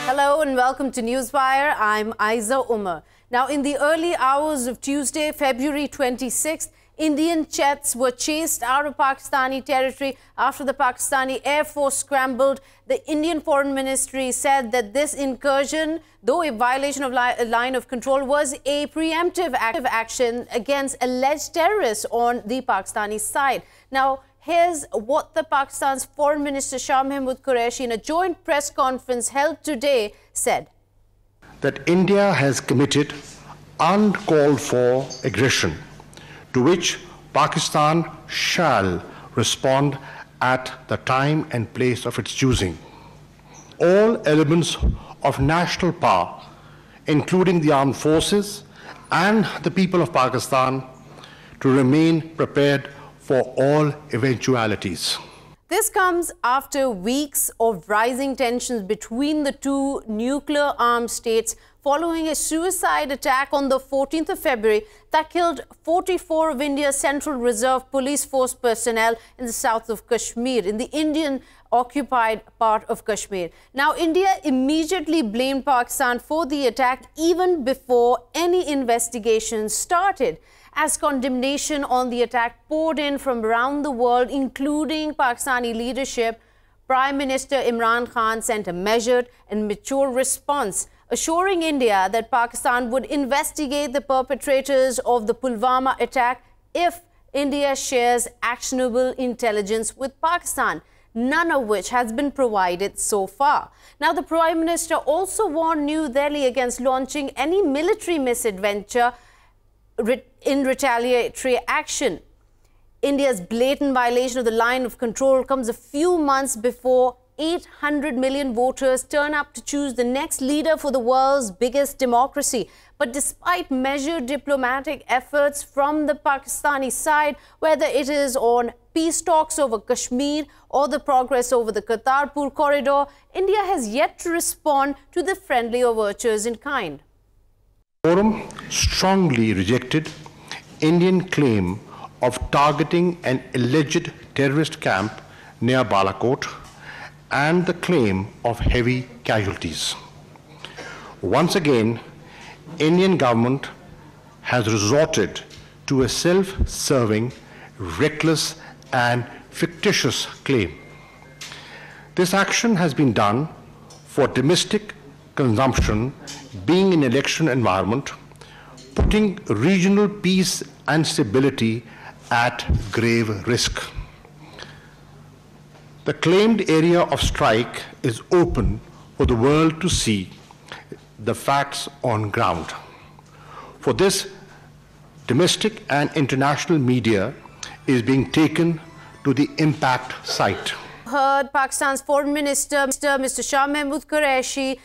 Hello and welcome to Newswire. I'm Ayza Omar. Now, in the early hours of Tuesday, February 26th, Indian jets were chased out of Pakistani territory after the Pakistani Air Force scrambled. The Indian Foreign Ministry said that this incursion, though a violation of line of control, was a preemptive action against alleged terrorists on the Pakistani side. Now, here's what the Pakistan's Foreign Minister Shah Mahmood Qureshi, in a joint press conference held today, said. That India has committed uncalled for aggression, to which Pakistan shall respond at the time and place of its choosing. All elements of national power, including the armed forces and the people of Pakistan, to remain prepared for all eventualities. This comes after weeks of rising tensions between the two nuclear-armed states following a suicide attack on the 14th of February that killed 44 of India's Central Reserve Police Force personnel in the south of Kashmir, in the Indian-occupied part of Kashmir. Now, India immediately blamed Pakistan for the attack even before any investigation started, as condemnation on the attack poured in from around the world, including Pakistani leadership. Prime Minister Imran Khan sent a measured and mature response, assuring India that Pakistan would investigate the perpetrators of the Pulwama attack if India shares actionable intelligence with Pakistan, none of which has been provided so far. Now, the Prime Minister also warned New Delhi against launching any military misadventure in retaliatory action. India's blatant violation of the line of control comes a few months before 800 million voters turn up to choose the next leader for the world's biggest democracy. But despite measured diplomatic efforts from the Pakistani side, whether it is on peace talks over Kashmir or the progress over the Kartarpur corridor, India has yet to respond to the friendly overtures in kind. The Forum strongly rejected Indian claim of targeting an alleged terrorist camp near Balakot and the claim of heavy casualties. Once again, Indian government has resorted to a self-serving, reckless and fictitious claim. This action has been done for domestic consumption, being an election environment, putting regional peace and stability at grave risk. The claimed area of strike is open for the world to see the facts on ground. For this, domestic and international media is being taken to the impact site. Heard Pakistan's Foreign Minister, Mr. Shah Mahmood Qureshi,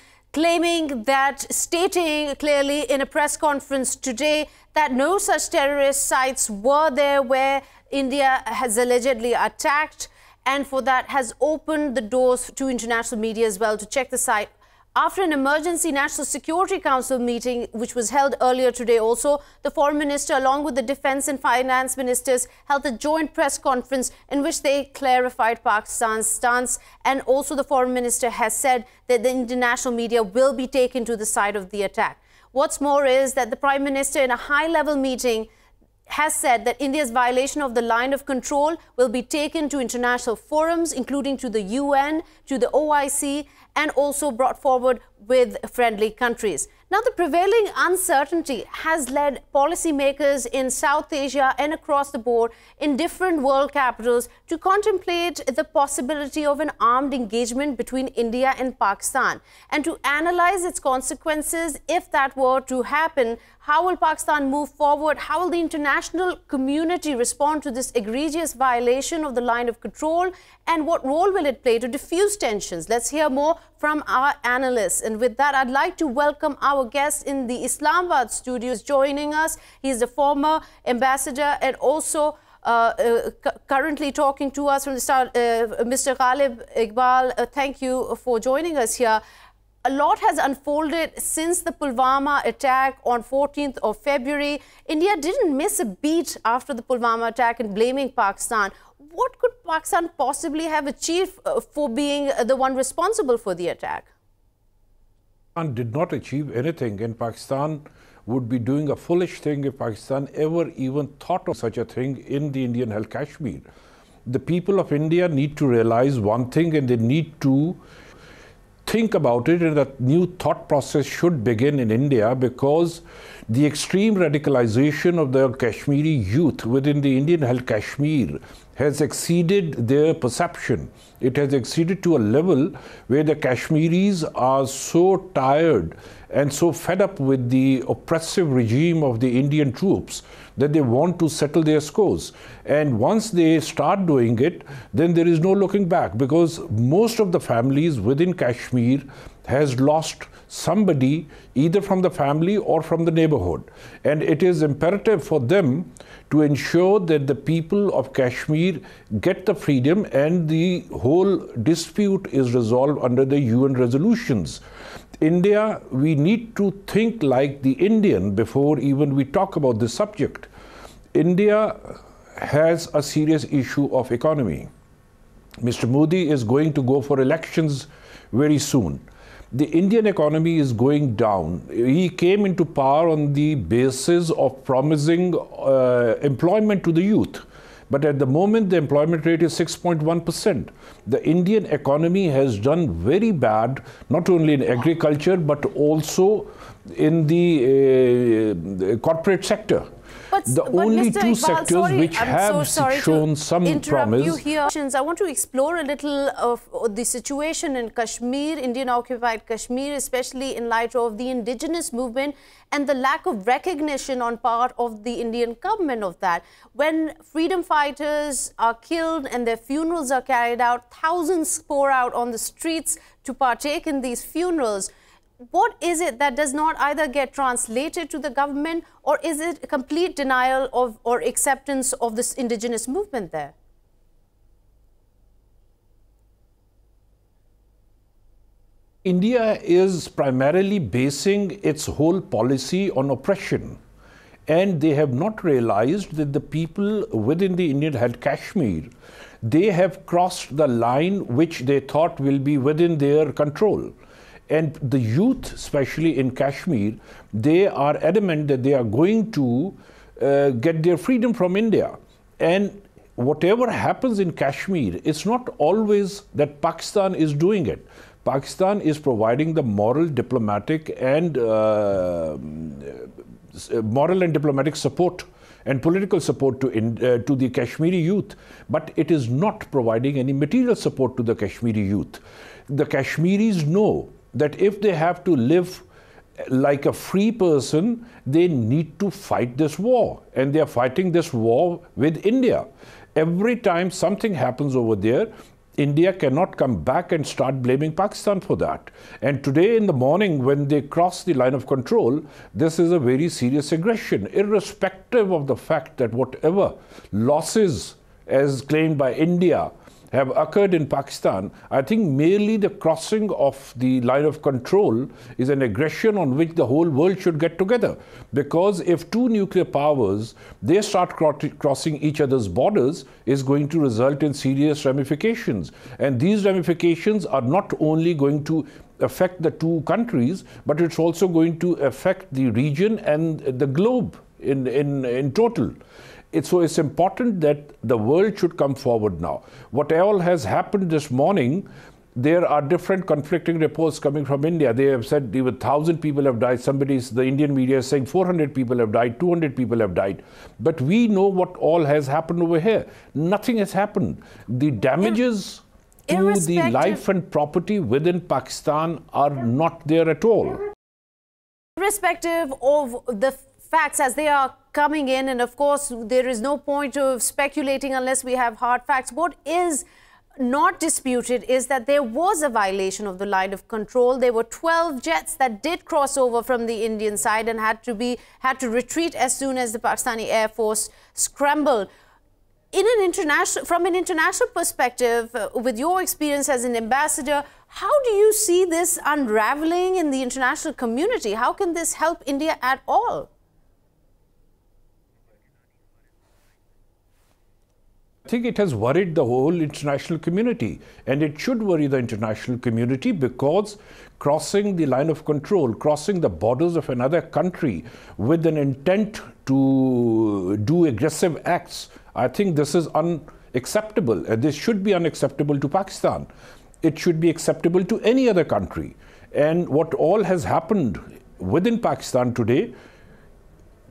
stating clearly in a press conference today that no such terrorist sites were there where India has allegedly attacked, and for that has opened the doors to international media as well to check the site. After an emergency National Security Council meeting, which was held earlier today also, the Foreign Minister, along with the Defence and Finance Ministers, held a joint press conference in which they clarified Pakistan's stance. And also the Foreign Minister has said that the international media will be taken to the side of the attack. What's more is that the Prime Minister, in a high-level meeting, has said that India's violation of the line of control will be taken to international forums, including to the UN, to the OIC, and also brought forward with friendly countries. Now, the prevailing uncertainty has led policymakers in South Asia and across the board in different world capitals to contemplate the possibility of an armed engagement between India and Pakistan and to analyze its consequences if that were to happen. How will Pakistan move forward? How will the international community respond to this egregious violation of the line of control? And what role will it play to diffuse tensions? Let's hear more from our analysts. And with that, I'd like to welcome our guest in the Islamabad studios joining us. He's the former ambassador and also currently talking to us from the start, Mr. Ghalib Iqbal. Thank you for joining us here. a lot has unfolded since the Pulwama attack on 14th of February. India didn't miss a beat after the Pulwama attack in blaming Pakistan. What could Pakistan possibly have achieved for being the one responsible for the attack? Pakistan did not achieve anything, and Pakistan would be doing a foolish thing if Pakistan ever even thought of such a thing in the Indian held Kashmir. The people of India need to realize one thing, and they need to think about it, and a new thought process should begin in India, because the extreme radicalization of the Kashmiri youth within the Indian held Kashmir has exceeded their perception. It has exceeded to a level where the Kashmiris are so tired and so fed up with the oppressive regime of the Indian troops that they want to settle their scores. And once they start doing it, then there is no looking back, because most of the families within Kashmir has lost somebody either from the family or from the neighborhood. And it is imperative for them to ensure that the people of Kashmir get the freedom and the whole dispute is resolved under the UN resolutions. India, we need to think like the Indian before even we talk about this subject. India has a serious issue of economy. Mr. Modi is going to go for elections very soon. The Indian economy is going down. He came into power on the basis of promising employment to the youth. But at the moment, the employment rate is 6.1%. The Indian economy has done very bad, not only in agriculture, but also in the corporate sector. The only two sectors which have shown some promise. I want to explore a little of the situation in Kashmir, Indian occupied Kashmir, especially in light of the indigenous movement and the lack of recognition on part of the Indian government of that. When freedom fighters are killed and their funerals are carried out, thousands pour out on the streets to partake in these funerals. What is it that does not either get translated to the government, or is it a complete denial of or acceptance of this indigenous movement there? India is primarily basing its whole policy on oppression, and they have not realized that the people within the Indian held Kashmir, they have crossed the line which they thought will be within their control. And the youth, especially in Kashmir, they are adamant that they are going to get their freedom from India. And whatever happens in Kashmir, it's not always that Pakistan is doing it. Pakistan is providing the moral, diplomatic and support and political support to the Kashmiri youth, but it is not providing any material support to the Kashmiri youth. The Kashmiris know that if they have to live like a free person, they need to fight this war. And they are fighting this war with India. Every time something happens over there, India cannot come back and start blaming Pakistan for that. And today in the morning, when they cross the line of control, this is a very serious aggression, irrespective of the fact that whatever losses, as claimed by India, have occurred in Pakistan. I think merely the crossing of the line of control is an aggression on which the whole world should get together. Because if two nuclear powers, they start crossing each other's borders, is going to result in serious ramifications. And these ramifications are not only going to affect the two countries, but it's also going to affect the region and the globe in total. So it's important that the world should come forward now. What all has happened this morning, there are different conflicting reports coming from India. They have said even 1,000 people have died. The Indian media is saying 400 people have died, 200 people have died. But we know what all has happened over here. Nothing has happened. The damages to the life and property within Pakistan are not there at all. Irrespective of the facts as they are coming in, and of course there is no point of speculating unless we have hard facts. What is not disputed is that there was a violation of the line of control. There were 12 jets that did cross over from the Indian side and had to retreat as soon as the Pakistani Air Force scrambled. from an international perspective, with your experience as an ambassador, how do you see this unraveling in the international community? How can this help India at all? I think it has worried the whole international community, and it should worry the international community, because crossing the line of control, crossing the borders of another country with an intent to do aggressive acts, I think this is unacceptable. This should be unacceptable to Pakistan. It should be acceptable to any other country. And what all has happened within Pakistan today,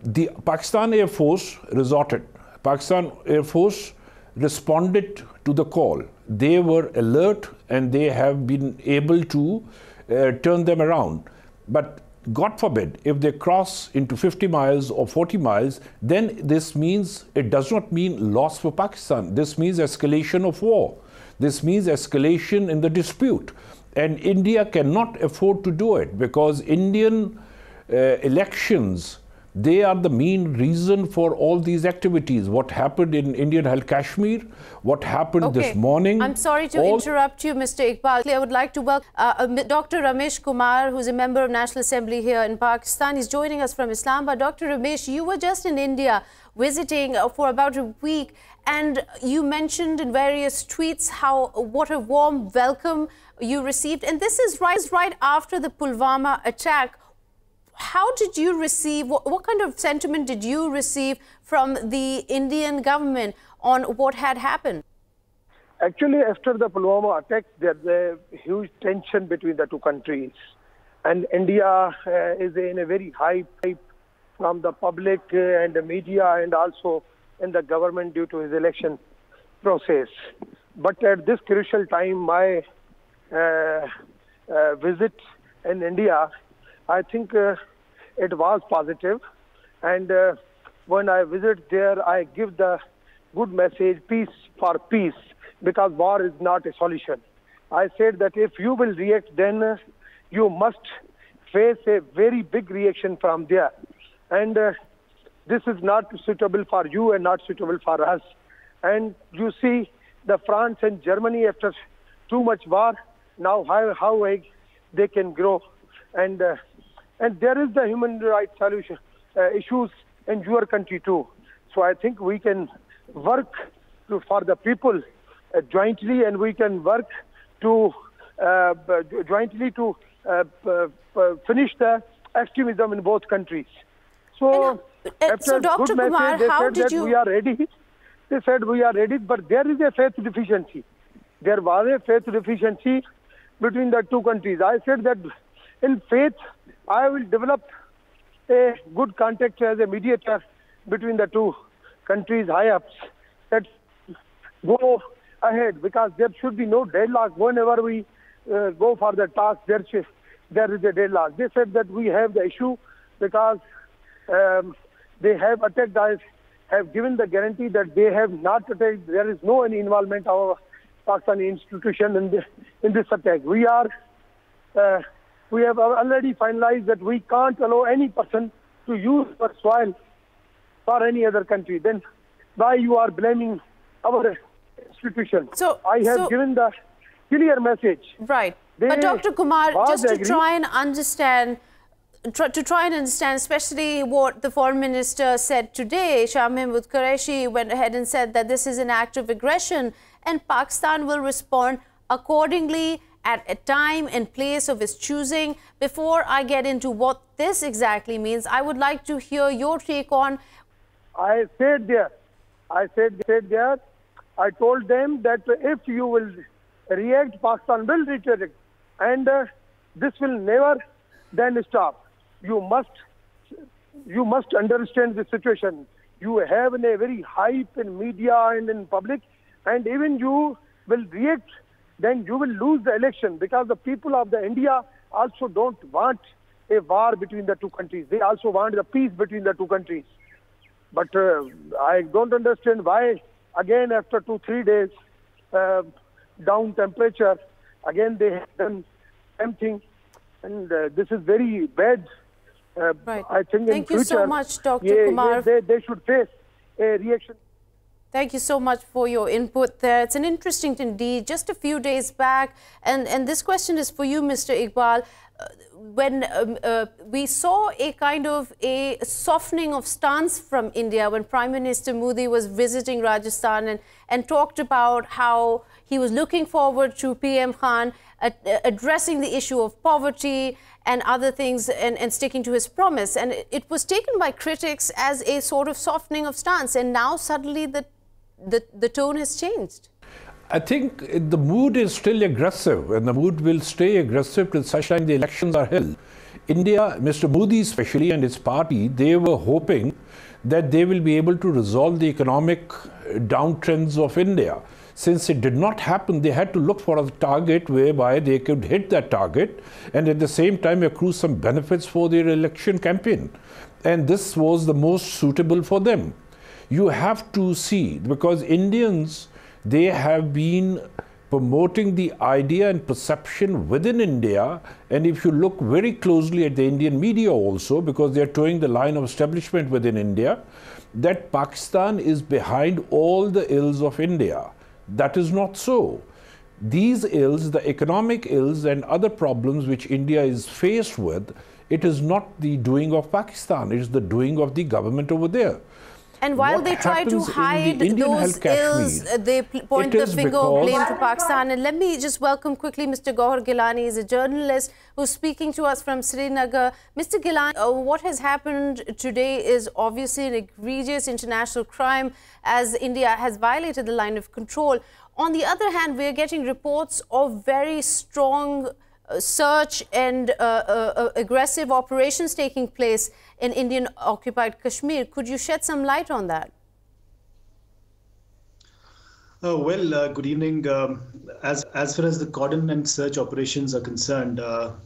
the Pakistan Air Force resorted. Pakistan Air Force responded to the call. They were alert and they have been able to turn them around. But God forbid, if they cross into 50 miles or 40 miles, then this means, it does not mean loss for Pakistan. This means escalation of war. This means escalation in the dispute. And India cannot afford to do it, because Indian elections, they are the main reason for all these activities. What happened in Indian held Kashmir, what happened this morning. I'm sorry to interrupt you, Mr. Iqbal. I would like to welcome Dr. Ramesh Kumar, who's a member of National Assembly here in Pakistan. He's joining us from Islamabad. Dr. Ramesh, you were just in India visiting for about a week, and you mentioned in various tweets what a warm welcome you received. And this is right after the Pulwama attack. How did you receive, what kind of sentiment did you receive from the Indian government on what had happened? Actually, after the Pulwama attack, there's a huge tension between the two countries. And India is in a very high from the public and the media, and also in the government due to his election process. But at this crucial time, my visit in India, I think it was positive. And when I visit there, I give the good message, peace for peace, because war is not a solution. I said that if you will react, then you must face a very big reaction from there. And this is not suitable for you and not suitable for us. And you see the France and Germany, after too much war, now how they can grow. And there is the human rights solution issues in your country too. So I think we can work for the people jointly, and we can work to jointly to finish the extremism in both countries. So, after Dr. good message, Kumar, they how said did that you... we are ready. They said we are ready, but there is a faith deficiency. There was a faith deficiency between the two countries. I said that in faith, I will develop a good contact as a mediator between the two countries' high-ups. Let's go ahead, because there should be no deadlock. Whenever we go for the task, there is a deadlock. They said that we have the issue because they have attacked us, have given the guarantee that they have not attacked. There is no any involvement of Pakistani institution in this attack. We have already finalized that we can't allow any person to use our soil for any other country. Then why you are blaming our institution? So I have given the clear message. Right. But Dr. Kumar, just to try and understand, especially what the Foreign Minister said today, Shah Mahmood Qureshi went ahead and said that this is an act of aggression and Pakistan will respond accordingly at a time and place of its choosing. Before I get into what this exactly means, I would like to hear your take on... I said there, I told them that if you will react, Pakistan will retreat, and this will never then stop. You must understand the situation. You have a very hype in media and in public, and even you will react, then you will lose the election, because the people of the India also don't want a war between the two countries. They also want the peace between the two countries. But I don't understand why, again, after 2-3 days, down temperature, again they have done something, and this is very bad. Right. I think Thank in you future, so much, Dr. Kumar. They should face a reaction. Thank you so much for your input there. It's an interesting indeed. Just a few days back, and this question is for you, Mr. Iqbal, when we saw a kind of a softening of stance from India when Prime Minister Modi was visiting Rajasthan and talked about how he was looking forward to PM Khan addressing the issue of poverty and other things and sticking to his promise. And it was taken by critics as a sort of softening of stance. And now suddenly the tone has changed. I think the mood is still aggressive, and the mood will stay aggressive till such time the elections are held. India, Mr. Modi especially and his party, they were hoping that they will be able to resolve the economic downtrends of India. Since it did not happen, they had to look for a target whereby they could hit that target and at the same time accrue some benefits for their election campaign. And this was the most suitable for them. You have to see, because Indians, they have been promoting the idea and perception within India, and if you look very closely at the Indian media also, because they are towing the line of establishment within India, that Pakistan is behind all the ills of India. That is not so. These ills, the economic ills and other problems which India is faced with, it is not the doing of Pakistan, it is the doing of the government over there. And while they try to hide those ills, they point the finger of blame to Pakistan. And let me just welcome quickly Mr. Gowhar Geelani. He's a journalist who's speaking to us from Srinagar. Mr. Geelani, what has happened today is obviously an egregious international crime as India has violated the line of control. On the other hand, we are getting reports of very strong search and aggressive operations taking place in Indian-occupied Kashmir. Could you shed some light on that? Good evening. As far as the cordon and search operations are concerned,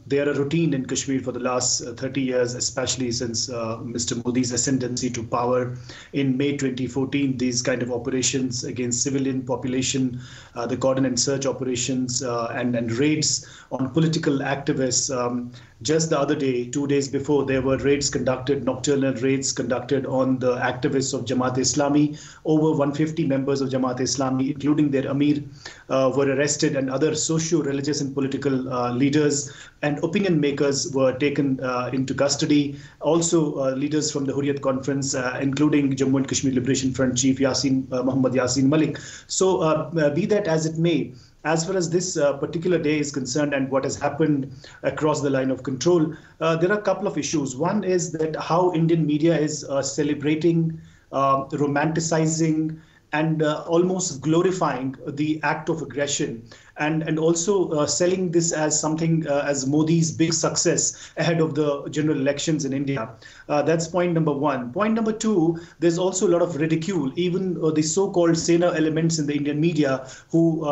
they are a routine in Kashmir for the last 30 years, especially since Mr. Modi's ascendancy to power in May 2014. These kind of operations against civilian population, the cordon and search operations and raids on political activists. Just the other day, 2 days before, there were raids conducted, nocturnal raids conducted on the activists of Jamaat-e-Islami. Over 150 members of Jamaat-e-Islami, including their Amir, were arrested, and other socio-religious and political leaders and opinion makers were taken into custody. Also, leaders from the Hurriyat Conference, including Jammu and Kashmir Liberation Front Chief Muhammad Yassin Malik. So, be that as it may, as far as this particular day is concerned and what has happened across the line of control, there are a couple of issues. One is that how Indian media is celebrating, romanticizing, and almost glorifying the act of aggression, and also selling this as something as Modi's big success ahead of the general elections in India. That's point number one. Point number two, there's also a lot of ridicule. Even the so-called saner elements in the Indian media who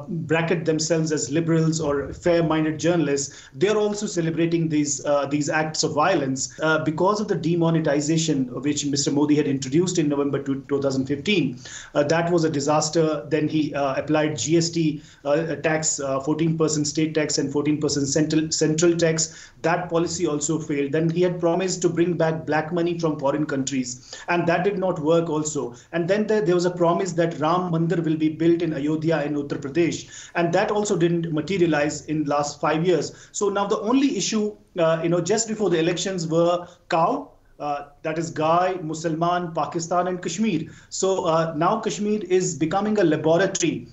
bracket themselves as liberals or fair-minded journalists, they're also celebrating these acts of violence because of the demonetization which Mr. Modi had introduced in November 2015. That was a disaster. Then he applied GST tax, 14% state tax and 14% central tax. That policy also failed. Then he had promised to bring back black money from foreign countries, and that did not work also. And then there was a promise that Ram Mandir will be built in Ayodhya in Uttar Pradesh, and that also didn't materialize in last 5 years. So now the only issue, just before the elections were cow. That is Guy, Musalman, Pakistan and Kashmir. So now Kashmir is becoming a laboratory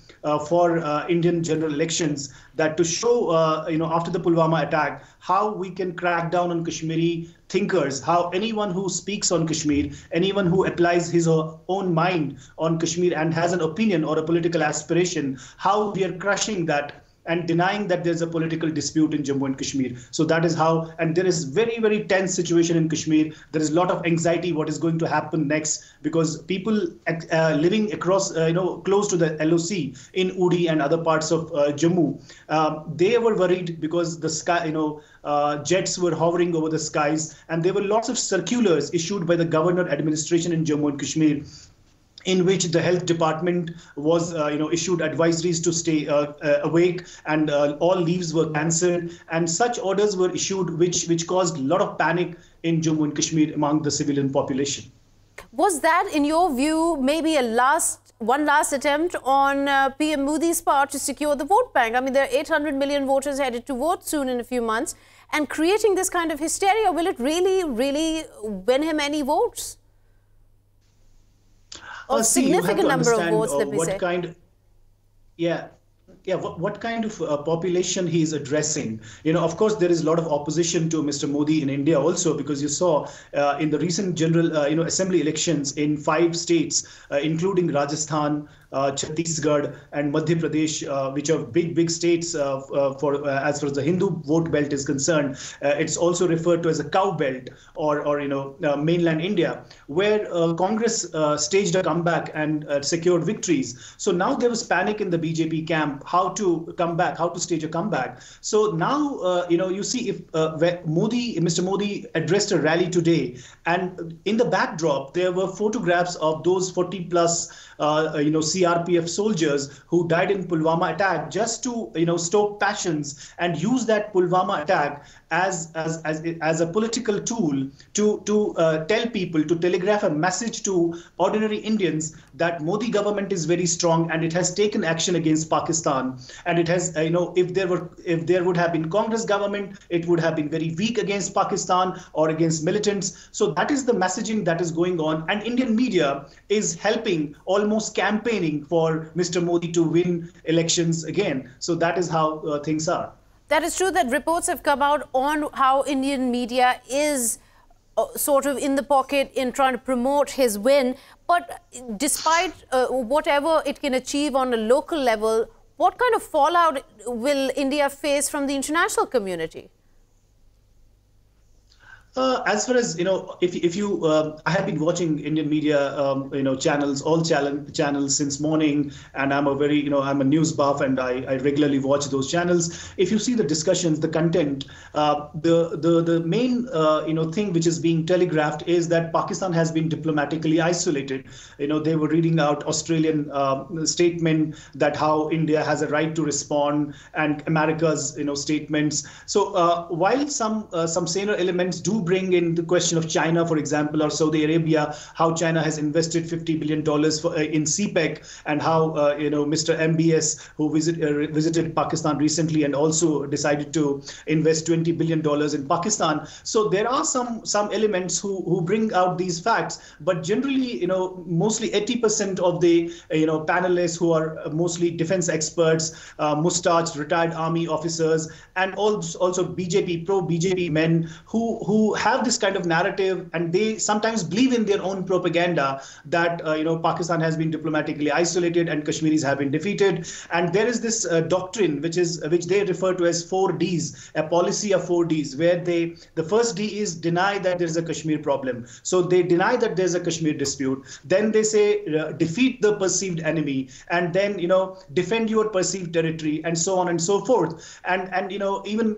for Indian general elections, that to show, after the Pulwama attack, how we can crack down on Kashmiri thinkers, how anyone who speaks on Kashmir, anyone who applies his own mind on Kashmir and has an opinion or a political aspiration, how we are crushing that and denying that there's a political dispute in Jammu and Kashmir. So that is how, and there is very, very tense situation in Kashmir. There is a lot of anxiety what is going to happen next, because people living across, close to the LOC in Uri and other parts of Jammu, they were worried because the sky, jets were hovering over the skies, and there were lots of circulars issued by the governor administration in Jammu and Kashmir, in which the health department was, issued advisories to stay awake, and all leaves were cancelled, and such orders were issued, which caused a lot of panic in Jammu and Kashmir among the civilian population. Was that, in your view, maybe one last attempt on PM Modi's part to secure the vote bank? I mean, there are 800 million voters headed to vote soon in a few months, and creating this kind of hysteria, will it really win him any votes? Or significant number of votes, let me say. What kind of population he is addressing. Of course, there is a lot of opposition to Mr. Modi in India also, because you saw in the recent general assembly elections in 5 states, including Rajasthan, Chhattisgarh and Madhya Pradesh, which are big states as far as the Hindu vote belt is concerned. It's also referred to as a cow belt or mainland India, where Congress staged a comeback and secured victories. So now there was panic in the BJP camp, how to come back, how to stage a comeback. So now, you see if Mr. Modi addressed a rally today, and in the backdrop, there were photographs of those 40 plus CRPF soldiers who died in Pulwama attack, just to stoke passions and use that Pulwama attack as a political tool to tell people, to telegraph a message to ordinary Indians that Modi government is very strong and it has taken action against Pakistan. And it has, if there would have been Congress government, it would have been very weak against Pakistan or against militants. So that is the messaging that is going on, and Indian media is helping, almost campaigning for Mr. Modi to win elections again. So that is how things are. That is true that reports have come out on how Indian media is sort of in the pocket in trying to promote his win. But despite whatever it can achieve on a local level, what kind of fallout will India face from the international community? As far as if you, I have been watching Indian media, channels, all channels since morning, and I'm a very, I'm a news buff, and I regularly watch those channels. If you see the discussions, the content, the main, thing which is being telegraphed is that Pakistan has been diplomatically isolated. They were reading out Australian statement that how India has a right to respond, and America's, statements. So while some saner elements do bring in the question of China, for example, or Saudi Arabia, how China has invested $50 billion in CPEC, and how Mr. MBS, who visited Pakistan recently and also decided to invest $20 billion in Pakistan. So there are some elements who bring out these facts, but generally, mostly 80% of the panelists, who are mostly defense experts, mustached retired army officers, and also BJP, pro-BJP men who have this kind of narrative, and they sometimes believe in their own propaganda that Pakistan has been diplomatically isolated and Kashmiris have been defeated. And there is this doctrine which they refer to as 4Ds, a policy of 4Ds, where the first D is deny that there is a Kashmir problem. So they deny that there's a Kashmir dispute. Then they say defeat the perceived enemy, and then defend your perceived territory, and so on and so forth. And even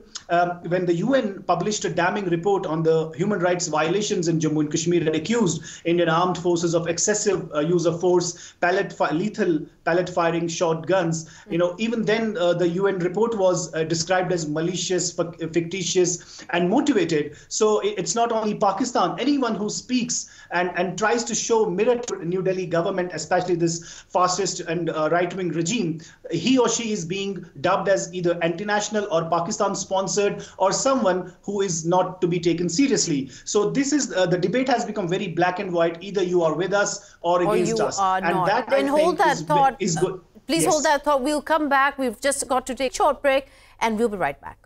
when the UN published a damning report on the human rights violations in Jammu and Kashmir and accused Indian armed forces of excessive use of force, lethal pellet firing, shotguns, even then the UN report was described as malicious, fictitious and motivated. So it's not only Pakistan. Anyone who speaks and tries to show mirror to New Delhi government, especially this fascist and right-wing regime, he or she is being dubbed as either anti-national or Pakistan-sponsored, or someone who is not to be taken seriously. So this is the debate has become very black and white. Either you are with us or against us. And that, then hold that thought. Is good. Please hold that thought. We'll come back. We've just got to take a short break, and we'll be right back.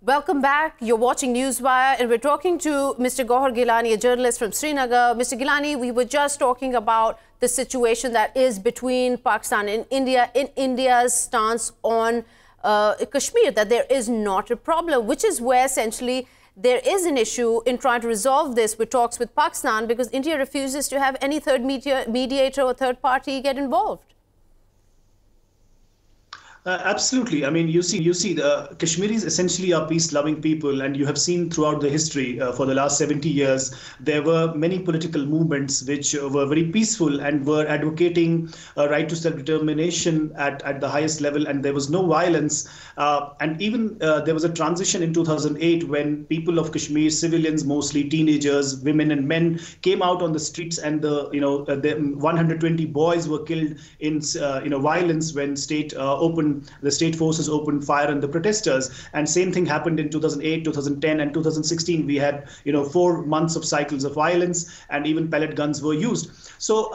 Welcome back. You're watching Newswire, and we're talking to Mr. Gowhar Geelani, a journalist from Srinagar. Mr. Geelani, we were just talking about the situation that is between Pakistan and India, in India's stance on Kashmir, that there is not a problem, which is where essentially there is an issue in trying to resolve this with talks with Pakistan, because India refuses to have any third mediator or third party get involved. Absolutely. I mean, you see, the Kashmiris essentially are peace-loving people, and you have seen throughout the history for the last 70 years, there were many political movements which were very peaceful and were advocating a right to self-determination at the highest level, and there was no violence. And even there was a transition in 2008 when people of Kashmir, civilians, mostly teenagers, women and men, came out on the streets, and the 120 boys were killed in violence when the state forces opened fire on the protesters. And same thing happened in 2008, 2010, and 2016. We had 4 months of cycles of violence, and even pellet guns were used. So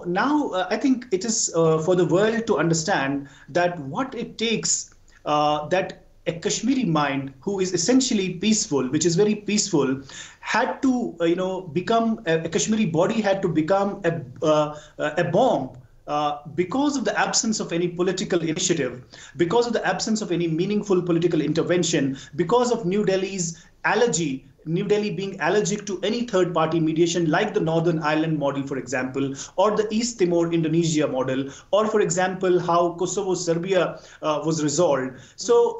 now I think it is for the world to understand that what it takes, that a Kashmiri mind who is essentially peaceful, which is very peaceful, had to become a Kashmiri body had to become a bomb. Because of the absence of any political initiative, because of the absence of any meaningful political intervention, because of New Delhi's allergy, New Delhi being allergic to any third-party mediation like the Northern Ireland model, for example, or the East Timor Indonesia model, or, for example, how Kosovo Serbia was resolved. So,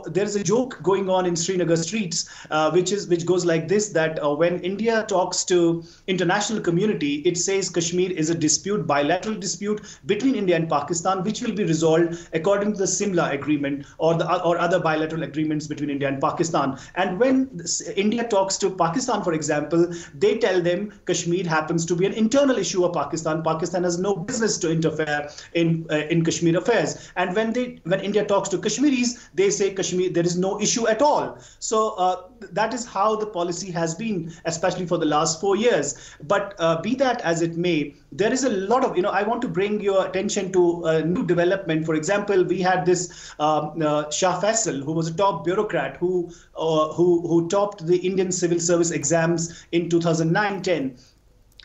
there's a joke going on in Srinagar streets, which goes like this, that when India talks to international community, it says Kashmir is a bilateral dispute between India and Pakistan, which will be resolved according to the Simla agreement or other bilateral agreements between India and Pakistan. And when India talks to Pakistan, for example, they tell them Kashmir happens to be an internal issue of Pakistan. Pakistan has no business to interfere in Kashmir affairs. And when India talks to Kashmiris, they say Kashmir, there is no issue at all. So that is how the policy has been, especially for the last 4 years. But be that as it may, there is a lot of, I want to bring your attention to a new development. For example, we had this Shah Faisal, who was a top bureaucrat who topped the Indian civil service exams in 2009-10.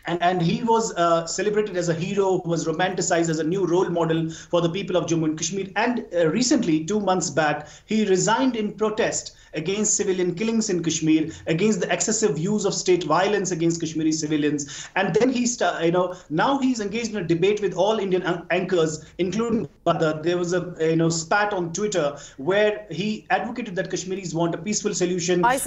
And he was celebrated as a hero, who was romanticized as a new role model for the people of Jammu and Kashmir. And recently, 2 months back, he resigned in protest against civilian killings in Kashmir, against the excessive use of state violence against Kashmiri civilians. And then now he's engaged in a debate with all Indian anchors, including there was a spat on Twitter where he advocated that Kashmiris want a peaceful solution. Sorry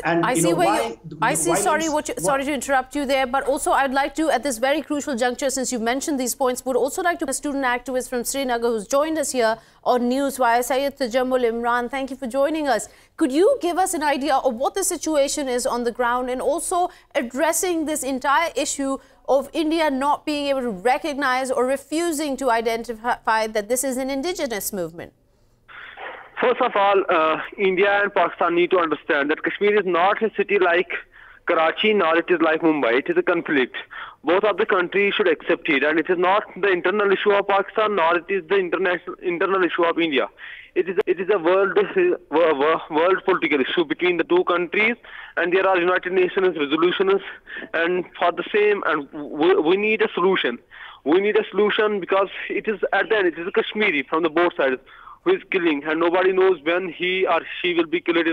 to interrupt you there, but also I'd like to, at this very crucial juncture, since you mentioned these points, would also like to a student activist from Srinagar who's joined us here on Newswire, Syed, Tajamul, Imran. Thank you for joining us. Could you give us an idea of what the situation is on the ground, and also addressing this entire issue of India not being able to recognize or refusing to identify that this is an indigenous movement? First of all, India and Pakistan need to understand that Kashmir is not a city like Karachi, nor it is like Mumbai. It is a conflict. Both of the countries should accept it, and it is not the internal issue of Pakistan, nor it is the internal issue of India. It is a world political issue between the two countries, and there are United Nations resolutions, and for the same, and we need a solution. We need a solution because it is at the end, it is a Kashmiri from the both sides who is killing, and nobody knows when he or she will be killed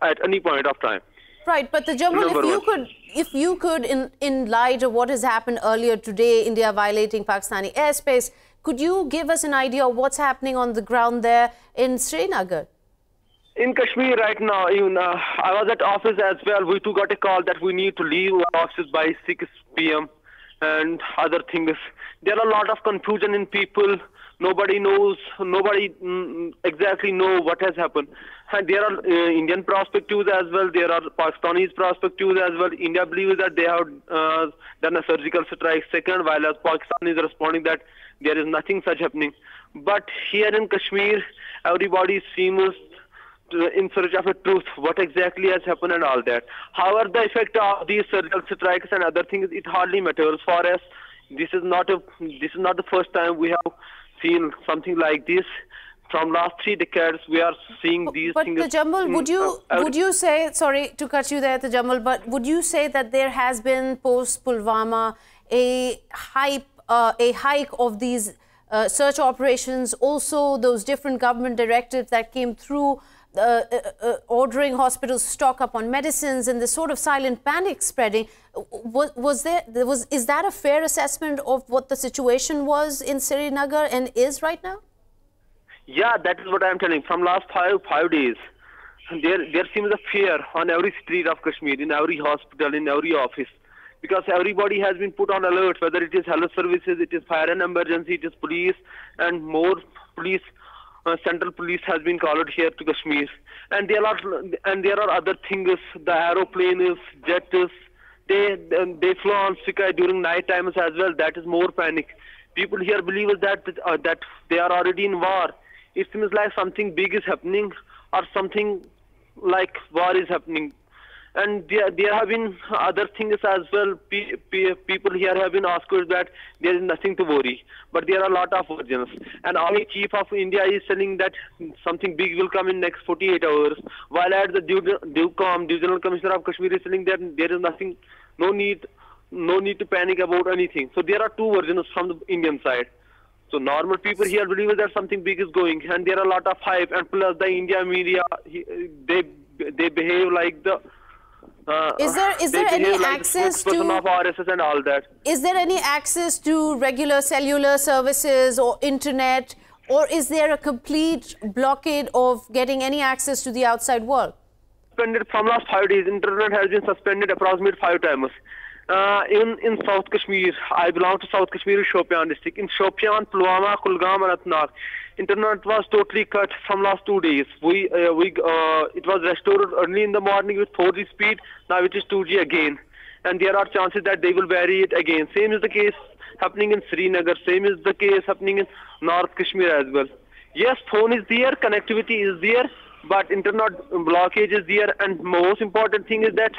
at any point of time. Right, but Tajamul, if you could, in light of what has happened earlier today, India violating Pakistani airspace, could you give us an idea of what's happening on the ground there in Srinagar? In Kashmir right now, even I was at office as well. We too got a call that we need to leave offices by 6 p.m. and other things. There are a lot of confusion in people. Nobody knows, exactly know what has happened. And there are Indian perspectives as well. There are Pakistani perspectives as well. India believes that they have done a surgical strike second, while as Pakistan is responding that there is nothing such happening. But here in Kashmir, everybody seems in search of a truth, what exactly has happened and all that. However, the effect of these surgical strikes and other things, it hardly matters for us. This is not the first time we have seen something like this. From last 3 decades, we are seeing these things. But Tajamul, would you say, sorry to cut you there, Tajamul, but would you say that there has been post Pulwama a hike of these search operations, also those different government directives that came through, ordering hospitals to stock up on medicines, and this sort of silent panic spreading? Is that a fair assessment of what the situation was in Srinagar and is right now? Yeah, that is what I am telling. From last five days, there seems a fear on every street of Kashmir, in every hospital, in every office, because everybody has been put on alert, whether it is health services, it is fire and emergency, it is police, and more police Central Police has been called here to Kashmir, and there are other things. The aeroplanes, jets, they fly on sky during night times as well. That is more panic. People here believe that they are already in war. It seems like something big is happening, or something like war is happening. And there have been other things as well. People here have been asked that there is nothing to worry, but there are a lot of versions. And Army Chief of India is telling that something big will come in next 48 hours, while at the Divisional Commissioner of Kashmir is telling that there is nothing, no need to panic about anything. So there are two versions from the Indian side. So normal people here believe that something big is going, and there are a lot of hype. And plus the India media, they behave like the. Is there any access to of RSS and all that? Is there any access to regular cellular services or internet, or is there a complete blockade of getting any access to the outside world? Suspended from last 5 days. Internet has been suspended approximately 5 times. In South Kashmir, I belong to South Kashmir, Shopian district. In Shopian, Pulwama, Kulgam, and Atnar, internet was totally cut from last 2 days. It was restored early in the morning with 4G speed. Now it is 2G again, and there are chances that they will vary it again. Same is the case happening in Srinagar. Same is the case happening in North Kashmir as well. Yes, phone is there, connectivity is there, but internet blockage is there. And most important thing is that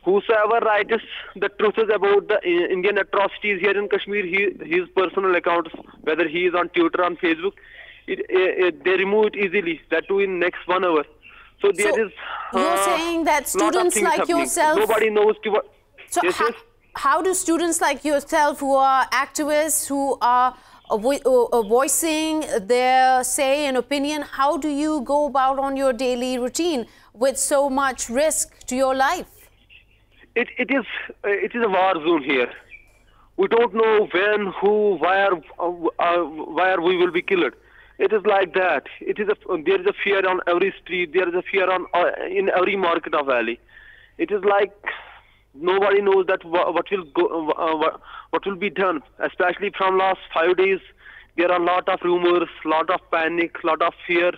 whosoever writes the truth about the Indian atrocities here in Kashmir, his personal accounts, whether he is on Twitter, on Facebook, they remove it easily, that too in next 1 hour. So there is you're saying that students like yourself, nobody knows so yes, how do students like yourself, who are activists, who are voicing their say and opinion, how do you go about on your daily routine with so much risk to your life? It is a war zone here. We don't know when, who, where we will be killed. It is like that. There is a fear on every street. There is a fear in every market of valley. It is like nobody knows that what will be done. Especially from last 5 days, there are a lot of rumors, lot of panic, lot of fear.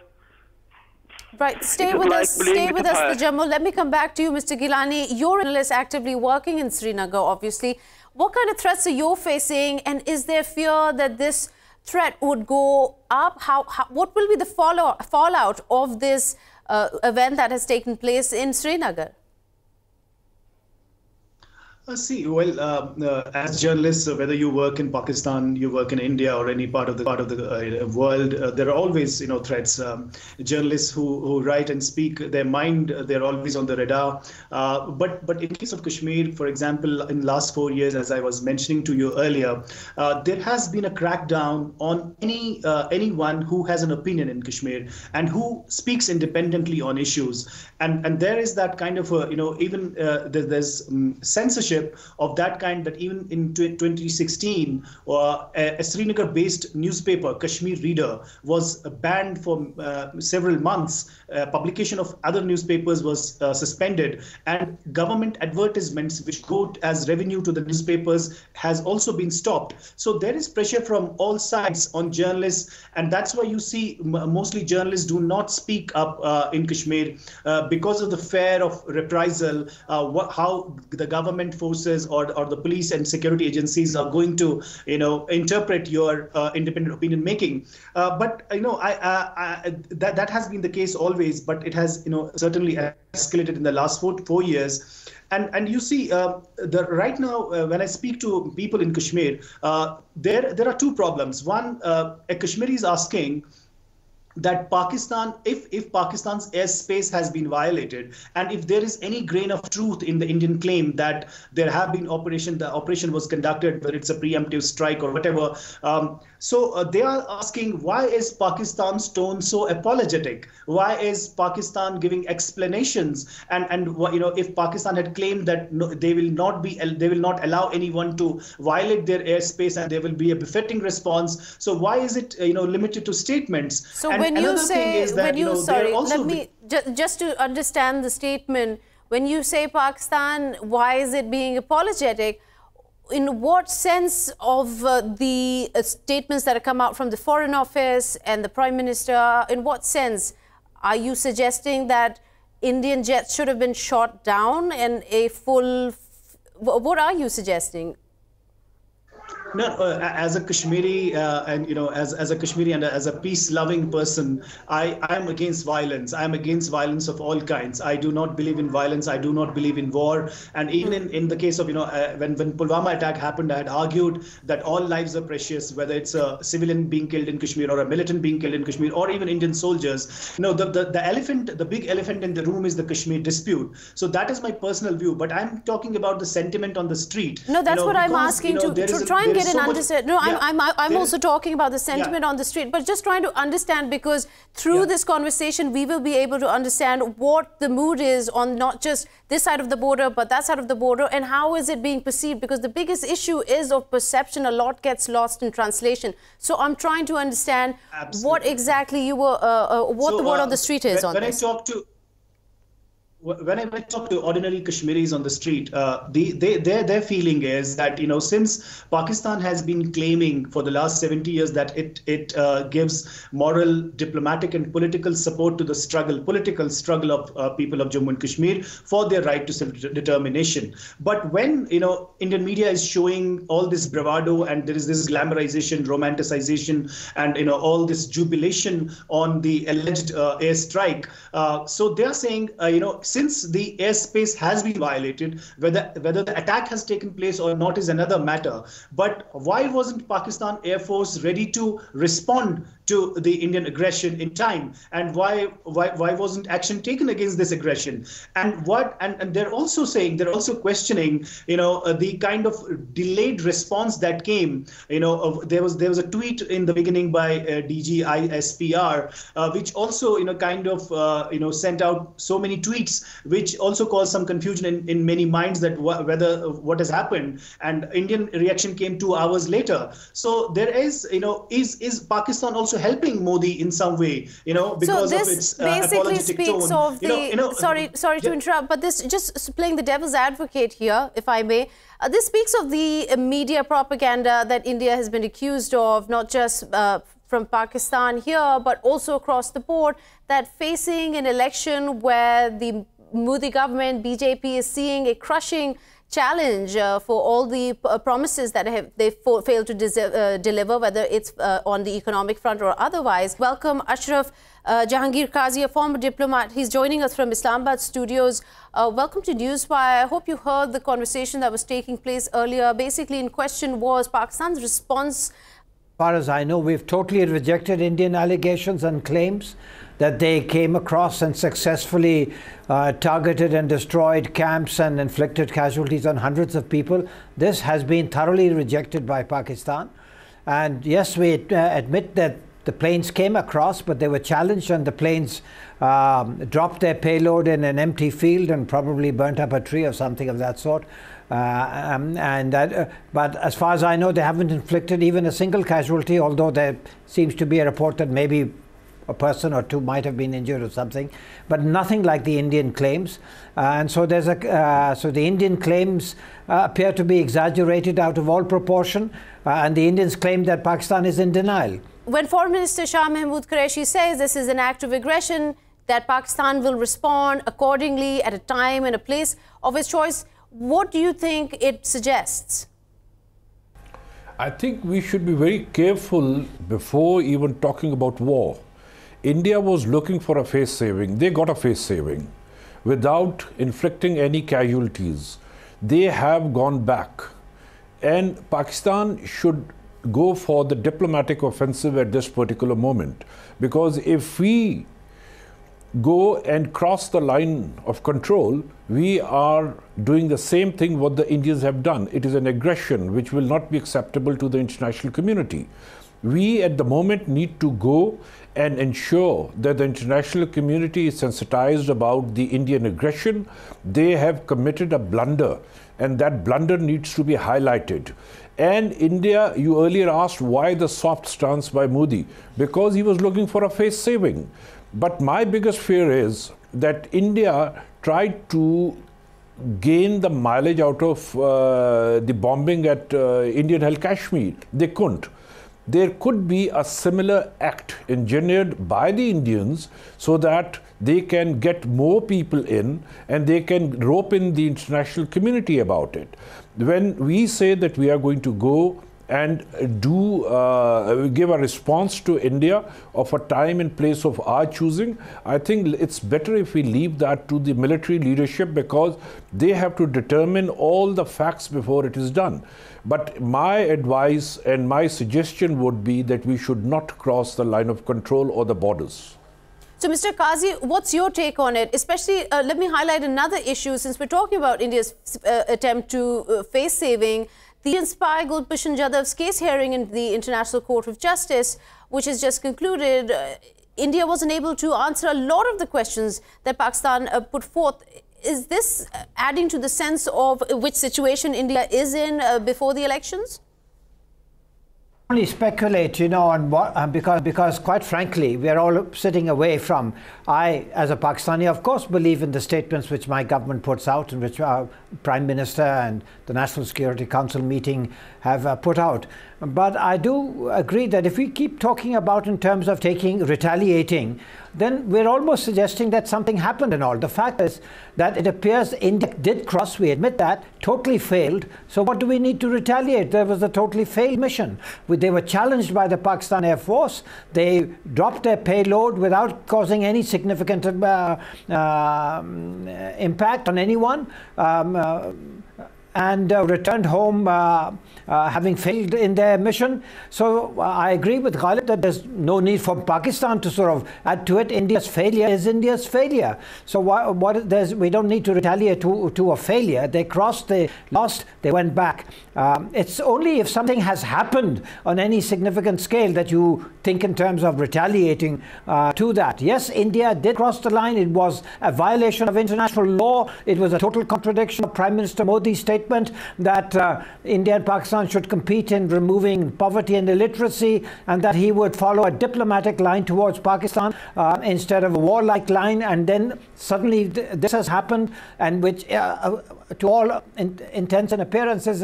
Right, stay with us, Tajamul. Let me come back to you, Mr. Geelani. You're an analyst actively working in Srinagar, obviously. What kind of threats are you facing, and is there fear that this threat would go up? What will be the fallout of this event that has taken place in Srinagar? As journalists, whether you work in Pakistan, you work in India, or any part of the world, there are always, threats. Journalists who write and speak their mind, they're always on the radar. But in case of Kashmir, for example, in the last 4 years, as I was mentioning to you earlier, there has been a crackdown on anyone who has an opinion in Kashmir and who speaks independently on issues. And there is that kind of, even there's censorship of that kind, that even in 2016, a Srinagar-based newspaper, Kashmir Reader, was banned for several months. Publication of other newspapers was suspended, and government advertisements which go as revenue to the newspapers has also been stopped. So there is pressure from all sides on journalists, and that's why you see mostly journalists do not speak up in Kashmir because of the fear of reprisal, how the government forces or the police and security agencies are going to interpret your independent opinion making. But that has been the case always, but it has certainly escalated in the last 4 years. And you see, right now, when I speak to people in Kashmir, there are two problems. One, a Kashmiri is asking that Pakistan, if Pakistan's airspace has been violated, and if there is any grain of truth in the Indian claim that there have been the operation was conducted, whether it's a preemptive strike or whatever. So they are asking, why is Pakistan's tone so apologetic? Why is Pakistan giving explanations? And if Pakistan had claimed that they will not allow anyone to violate their airspace and there will be a befitting response. So why is it limited to statements? So when you say, let me just to understand the statement. When you say Pakistan, why is it being apologetic? in what sense of the statements that have come out from the Foreign Office and the Prime Minister, in what sense are you suggesting that Indian jets should have been shot down and a full... What are you suggesting? No, as a Kashmiri and as a Kashmiri and as a peace-loving person, I am against violence. I am against violence of all kinds. I do not believe in violence. I do not believe in war. And even in the case of when Pulwama attack happened, I had argued that all lives are precious, whether it's a civilian being killed in Kashmir or a militant being killed in Kashmir or even Indian soldiers. The big elephant in the room is the Kashmir dispute. So that is my personal view. But I'm talking about the sentiment on the street. No, that's what I'm asking to try and get an understanding. No, yeah, I'm also talking about the sentiment on the street, but just trying to understand, because through this conversation, we will be able to understand what the mood is on not just this side of the border, but that side of the border, and how is it being perceived, because the biggest issue is of perception. A lot gets lost in translation. So I'm trying to understand what exactly you were, what the word on the street is on this. When I talk to ordinary Kashmiris on the street, their feeling is that, since Pakistan has been claiming for the last 70 years that it gives moral, diplomatic and political support to the political struggle of people of Jammu and Kashmir for their right to self-determination. But when, Indian media is showing all this bravado and there is this glamorization, romanticization and, all this jubilation on the alleged airstrike, so they are saying, since the airspace has been violated, whether the attack has taken place or not is another matter. But why wasn't Pakistan Air Force ready to respond to the Indian aggression in time? And why wasn't action taken against this aggression? And they're also saying, they're also questioning, the kind of delayed response that came. There was a tweet in the beginning by DG ISPR, which also sent out so many tweets, which also caused some confusion in many minds that what has happened. And Indian reaction came 2 hours later. So there is, is Pakistan also helping Modi in some way, because so of its basically apologetic speaks tone. Of the, sorry to interrupt, but this, just playing the devil's advocate here, if I may, this speaks of the media propaganda that India has been accused of, not just from Pakistan here, but also across the board, that facing an election where the Modi government, BJP, is seeing a crushing challenge for all the promises that they failed to deliver, whether it's on the economic front or otherwise. Welcome, Ashraf. Jehangir Qazi, a former diplomat. He's joining us from Islamabad studios. Welcome to Newswire. I hope you heard the conversation that was taking place earlier. Basically, in question was Pakistan's response. As far as I know, we've totally rejected Indian allegations and claims that they came across and successfully targeted and destroyed camps and inflicted casualties on hundreds of people. This has been thoroughly rejected by Pakistan. And yes, we admit that the planes came across, but they were challenged, and the planes dropped their payload in an empty field and probably burnt up a tree or something of that sort. But as far as I know, they haven't inflicted even a single casualty, although there seems to be a report that maybe a person or two might have been injured or something, but nothing like the Indian claims. And so there's so the Indian claims appear to be exaggerated out of all proportion, and the Indians claim that Pakistan is in denial. When Foreign Minister Shah Mahmood Qureshi says this is an act of aggression, that Pakistan will respond accordingly at a time and a place of its choice, what do you think it suggests? I think we should be very careful before even talking about war. India was looking for a face saving. They got a face saving without inflicting any casualties. They have gone back. And Pakistan should go for the diplomatic offensive at this particular moment. Because if we go and cross the line of control, we are doing the same thing what the Indians have done. It is an aggression which will not be acceptable to the international community. We at the moment need to go and ensure that the international community is sensitized about the Indian aggression. They have committed a blunder, and that blunder needs to be highlighted. And India, you earlier asked why the soft stance by Modi, because he was looking for a face saving. But my biggest fear is that India tried to gain the mileage out of the bombing at Indian-held Kashmir. They couldn't. There could be a similar act engineered by the Indians so that they can get more people in and they can rope in the international community about it. When we say that we are going to go and give a response to India of a time and place of our choosing, I think it's better if we leave that to the military leadership, because they have to determine all the facts before it is done. But my advice and my suggestion would be that we should not cross the line of control or the borders. So, Mr. Qazi, what's your take on it? Especially, let me highlight another issue, since we're talking about India's attempt to face saving. The Indian spy Gulbhushan Jadav's case hearing in the International Court of Justice, which has just concluded, India wasn't able to answer a lot of the questions that Pakistan put forth. Is this adding to the sense of which situation India is in before the elections? Only speculate, on what, because quite frankly, we are all sitting away from. I, as a Pakistani, of course, believe in the statements which my government puts out and which our Prime Minister and the National Security Council meeting have put out. But I do agree that if we keep talking about in terms of retaliating, then we're almost suggesting that something happened and all. The fact is that it appears India did cross, we admit that, totally failed. So what do we need to retaliate? There was a totally failed mission. They were challenged by the Pakistan Air Force. They dropped their payload without causing any significant impact on anyone. And returned home having failed in their mission. So I agree with Ghalib that there's no need for Pakistan to sort of add to it. India's failure is India's failure. So we don't need to retaliate to a failure. They crossed, they lost, they went back. It's only if something has happened on any significant scale that you think in terms of retaliating to that. Yes, India did cross the line. It was a violation of international law. It was a total contradiction of Prime Minister Modi's statement that India and Pakistan should compete in removing poverty and illiteracy, and that he would follow a diplomatic line towards Pakistan instead of a warlike line. And then suddenly this has happened, and which to all intents and appearances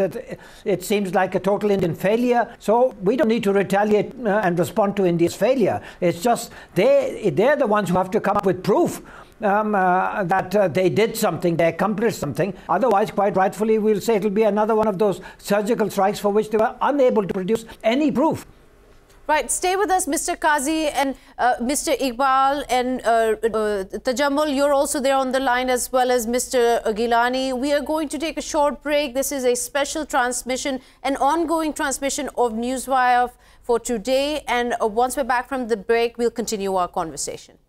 it seems like a total Indian failure. So we don't need to retaliate and respond to India's failure. It's just they're the ones who have to come up with proof that they did something, they accomplished something. Otherwise, quite rightfully, we'll say it'll be another one of those surgical strikes for which they were unable to produce any proof. Right, stay with us, Mr. Qazi, and Mr. Iqbal and Tajamul, you're also there on the line, as well as Mr. Geelani. We are going to take a short break. This is a special transmission, an ongoing transmission of Newswire for today. And once we're back from the break, we'll continue our conversation.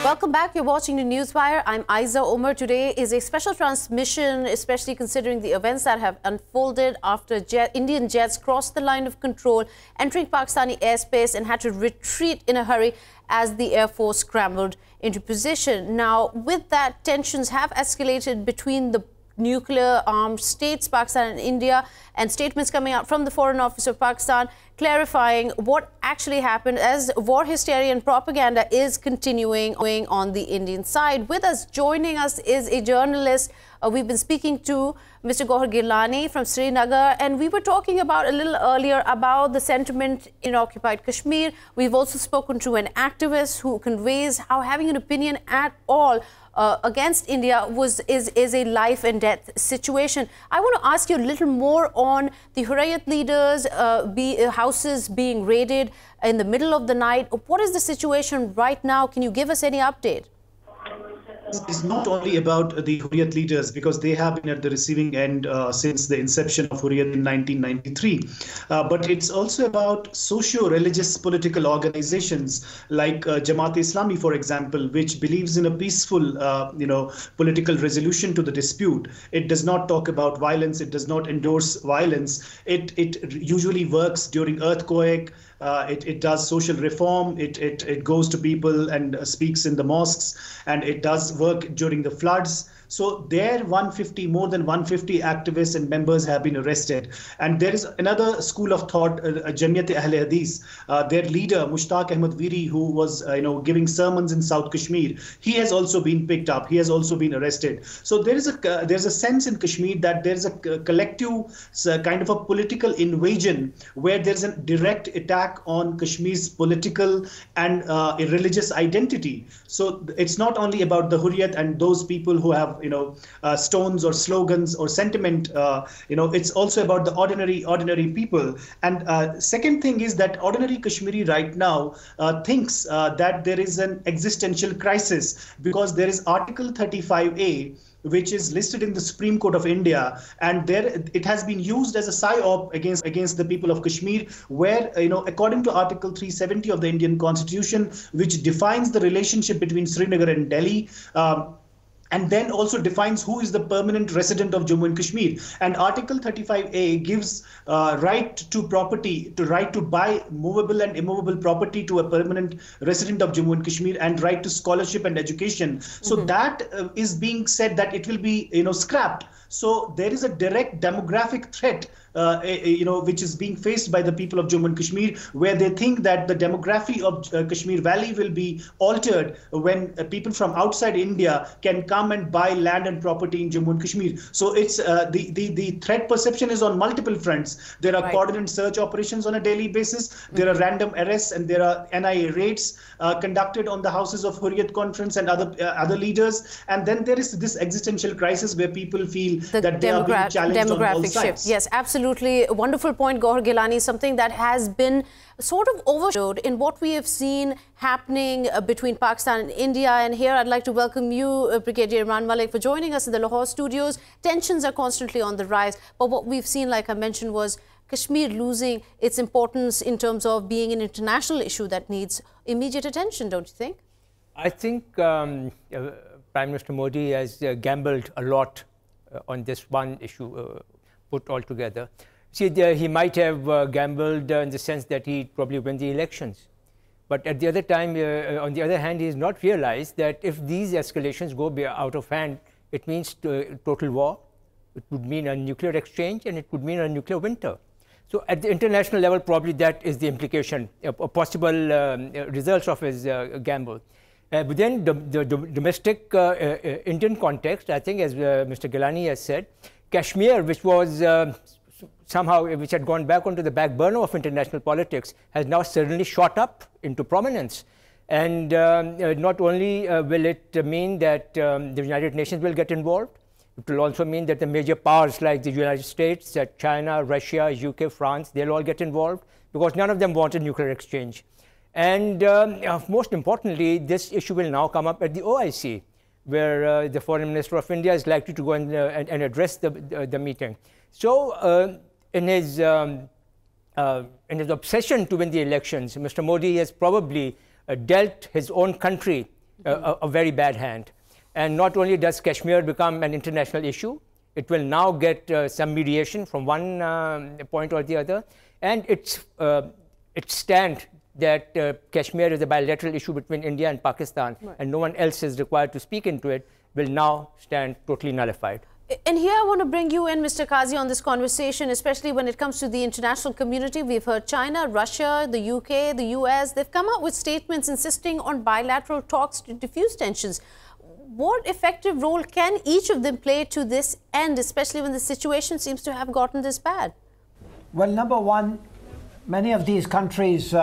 Welcome back. You're watching the Newswire. I'm Ayza Omar. Today is a special transmission, especially considering the events that have unfolded after Indian jets crossed the line of control, entering Pakistani airspace, and had to retreat in a hurry as the Air Force scrambled into position. Now, with that, tensions have escalated between the nuclear-armed states, Pakistan and India, and statements coming out from the Foreign Office of Pakistan clarifying what actually happened, as war hysteria and propaganda is continuing on the Indian side. With us, joining us, is a journalist. We've been speaking to Mr. Gowhar Geelani from Srinagar, and we were talking about a little earlier about the sentiment in occupied Kashmir. We've also spoken to an activist who conveys how having an opinion at all against India is a life and death situation. I want to ask you a little more on the Hurriyat leaders' houses being raided in the middle of the night. What is the situation right now? Can you give us any update? It's not only about the Hurriyat leaders, because they have been at the receiving end since the inception of Hurriyat in 1993. But it's also about socio-religious political organizations like Jamaat-e-Islami, for example, which believes in a peaceful, political resolution to the dispute. It does not talk about violence. It does not endorse violence. It usually works during earthquake. It does social reform. It goes to people and speaks in the mosques, and it does work during the floods. So there 150, more than 150 activists and members have been arrested. And there is another school of thought, Jamiyat Ahl Hadith, their leader, Mushtaq Ahmad Viri, who was giving sermons in South Kashmir. He has also been picked up. He has also been arrested. So there's a sense in Kashmir that there's a collective kind of a political invasion where there's a direct attack on Kashmir's political and religious identity. So it's not only about the Hurriyat and those people who have stones or slogans or sentiment. It's also about the ordinary people. And second thing is that ordinary Kashmiri right now thinks that there is an existential crisis because there is Article 35A, which is listed in the Supreme Court of India, and there it has been used as a psyop against the people of Kashmir, where according to Article 370 of the Indian Constitution, which defines the relationship between Srinagar and Delhi, and then also defines who is the permanent resident of Jammu and Kashmir. And Article 35A gives right to property, to right to buy movable and immovable property to a permanent resident of Jammu and Kashmir, and right to scholarship and education. So that is being said that it will be scrapped. So there is a direct demographic threat which is being faced by the people of Jammu and Kashmir, where they think that the demography of Kashmir Valley will be altered when people from outside India can come and buy land and property in Jammu and Kashmir. So it's the threat perception is on multiple fronts. There are coordinated search operations on a daily basis. There are random arrests, and there are NIA raids conducted on the houses of Hurriyat Conference and other leaders. And then there is this existential crisis where people feel that they are being challenged on all sides. Shift. Yes, absolutely. A wonderful point, Gowhar Geelani, something that has been sort of overshadowed in what we have seen happening between Pakistan and India. And here I'd like to welcome you, Brigadier Imran Malik, for joining us in the Lahore studios. Tensions are constantly on the rise. But what we've seen, like I mentioned, was Kashmir losing its importance in terms of being an international issue that needs immediate attention, don't you think? I think Prime Minister Modi has gambled a lot on this one issue put all together. See, he might have gambled in the sense that he'd probably win the elections. But at the other time, on the other hand, he has not realized that if these escalations go out of hand, it means total war. It would mean a nuclear exchange, and it would mean a nuclear winter. So at the international level, probably that is the implication, possible results of his gamble. But then the domestic Indian context, I think, as Mr. Geelani has said, Kashmir, which was which had gone back onto the back burner of international politics, has now suddenly shot up into prominence. And not only will it mean that the United Nations will get involved, it will also mean that the major powers like the United States, China, Russia, UK, France, they'll all get involved, because none of them want a nuclear exchange. And most importantly, this issue will now come up at the OIC, where the Foreign Minister of India is likely to go and address the meeting. So in his obsession to win the elections, Mr. Modi has probably dealt his own country a very bad hand. And not only does Kashmir become an international issue, it will now get some mediation from one point or the other. And its stand that Kashmir is a bilateral issue between India and Pakistan, and no one else is required to speak into it, will now stand totally nullified. And here I want to bring you in, Mr. Qazi, on this conversation, especially when it comes to the international community. We've heard China, Russia, the UK, the US, they've come out with statements insisting on bilateral talks to diffuse tensions. What effective role can each of them play to this end, especially when the situation seems to have gotten this bad? Well, number one, many of these countries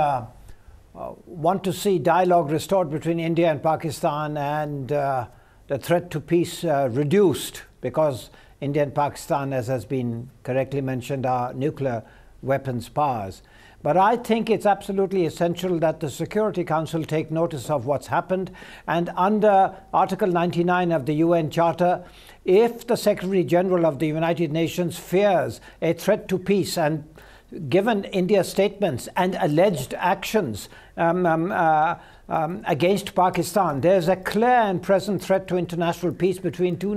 want to see dialogue restored between India and Pakistan, and the threat to peace reduced, because India and Pakistan, as has been correctly mentioned, are nuclear weapons powers. But I think it's absolutely essential that the Security Council take notice of what's happened, and under Article 99 of the UN Charter, if the Secretary General of the United Nations fears a threat to peace, and given India's statements and alleged actions, against Pakistan. There's a clear and present threat to international peace between two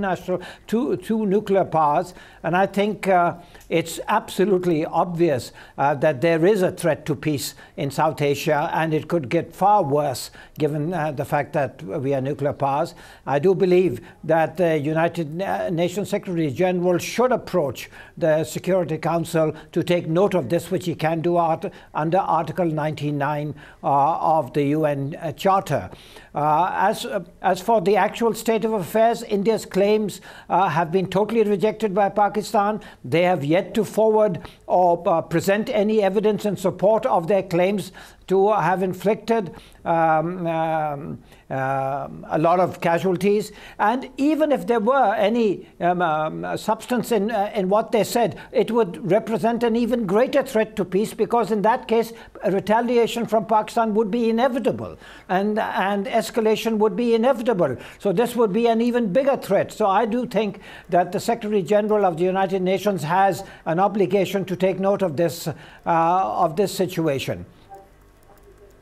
nuclear powers, and I think it's absolutely obvious that there is a threat to peace in South Asia, and it could get far worse given the fact that we are nuclear powers. I do believe that the United Nations Secretary General should approach the Security Council to take note of this, which he can do under Article 99 of the UN Charter. As for the actual state of affairs, India's claims have been totally rejected by Pakistan. They have yet to forward or present any evidence in support of their claims to have inflicted a lot of casualties. And even if there were any substance in what they said, it would represent an even greater threat to peace, because in that case, retaliation from Pakistan would be inevitable, and escalation would be inevitable. So this would be an even bigger threat. So I do think that the Secretary General of the United Nations has an obligation to take note of this situation.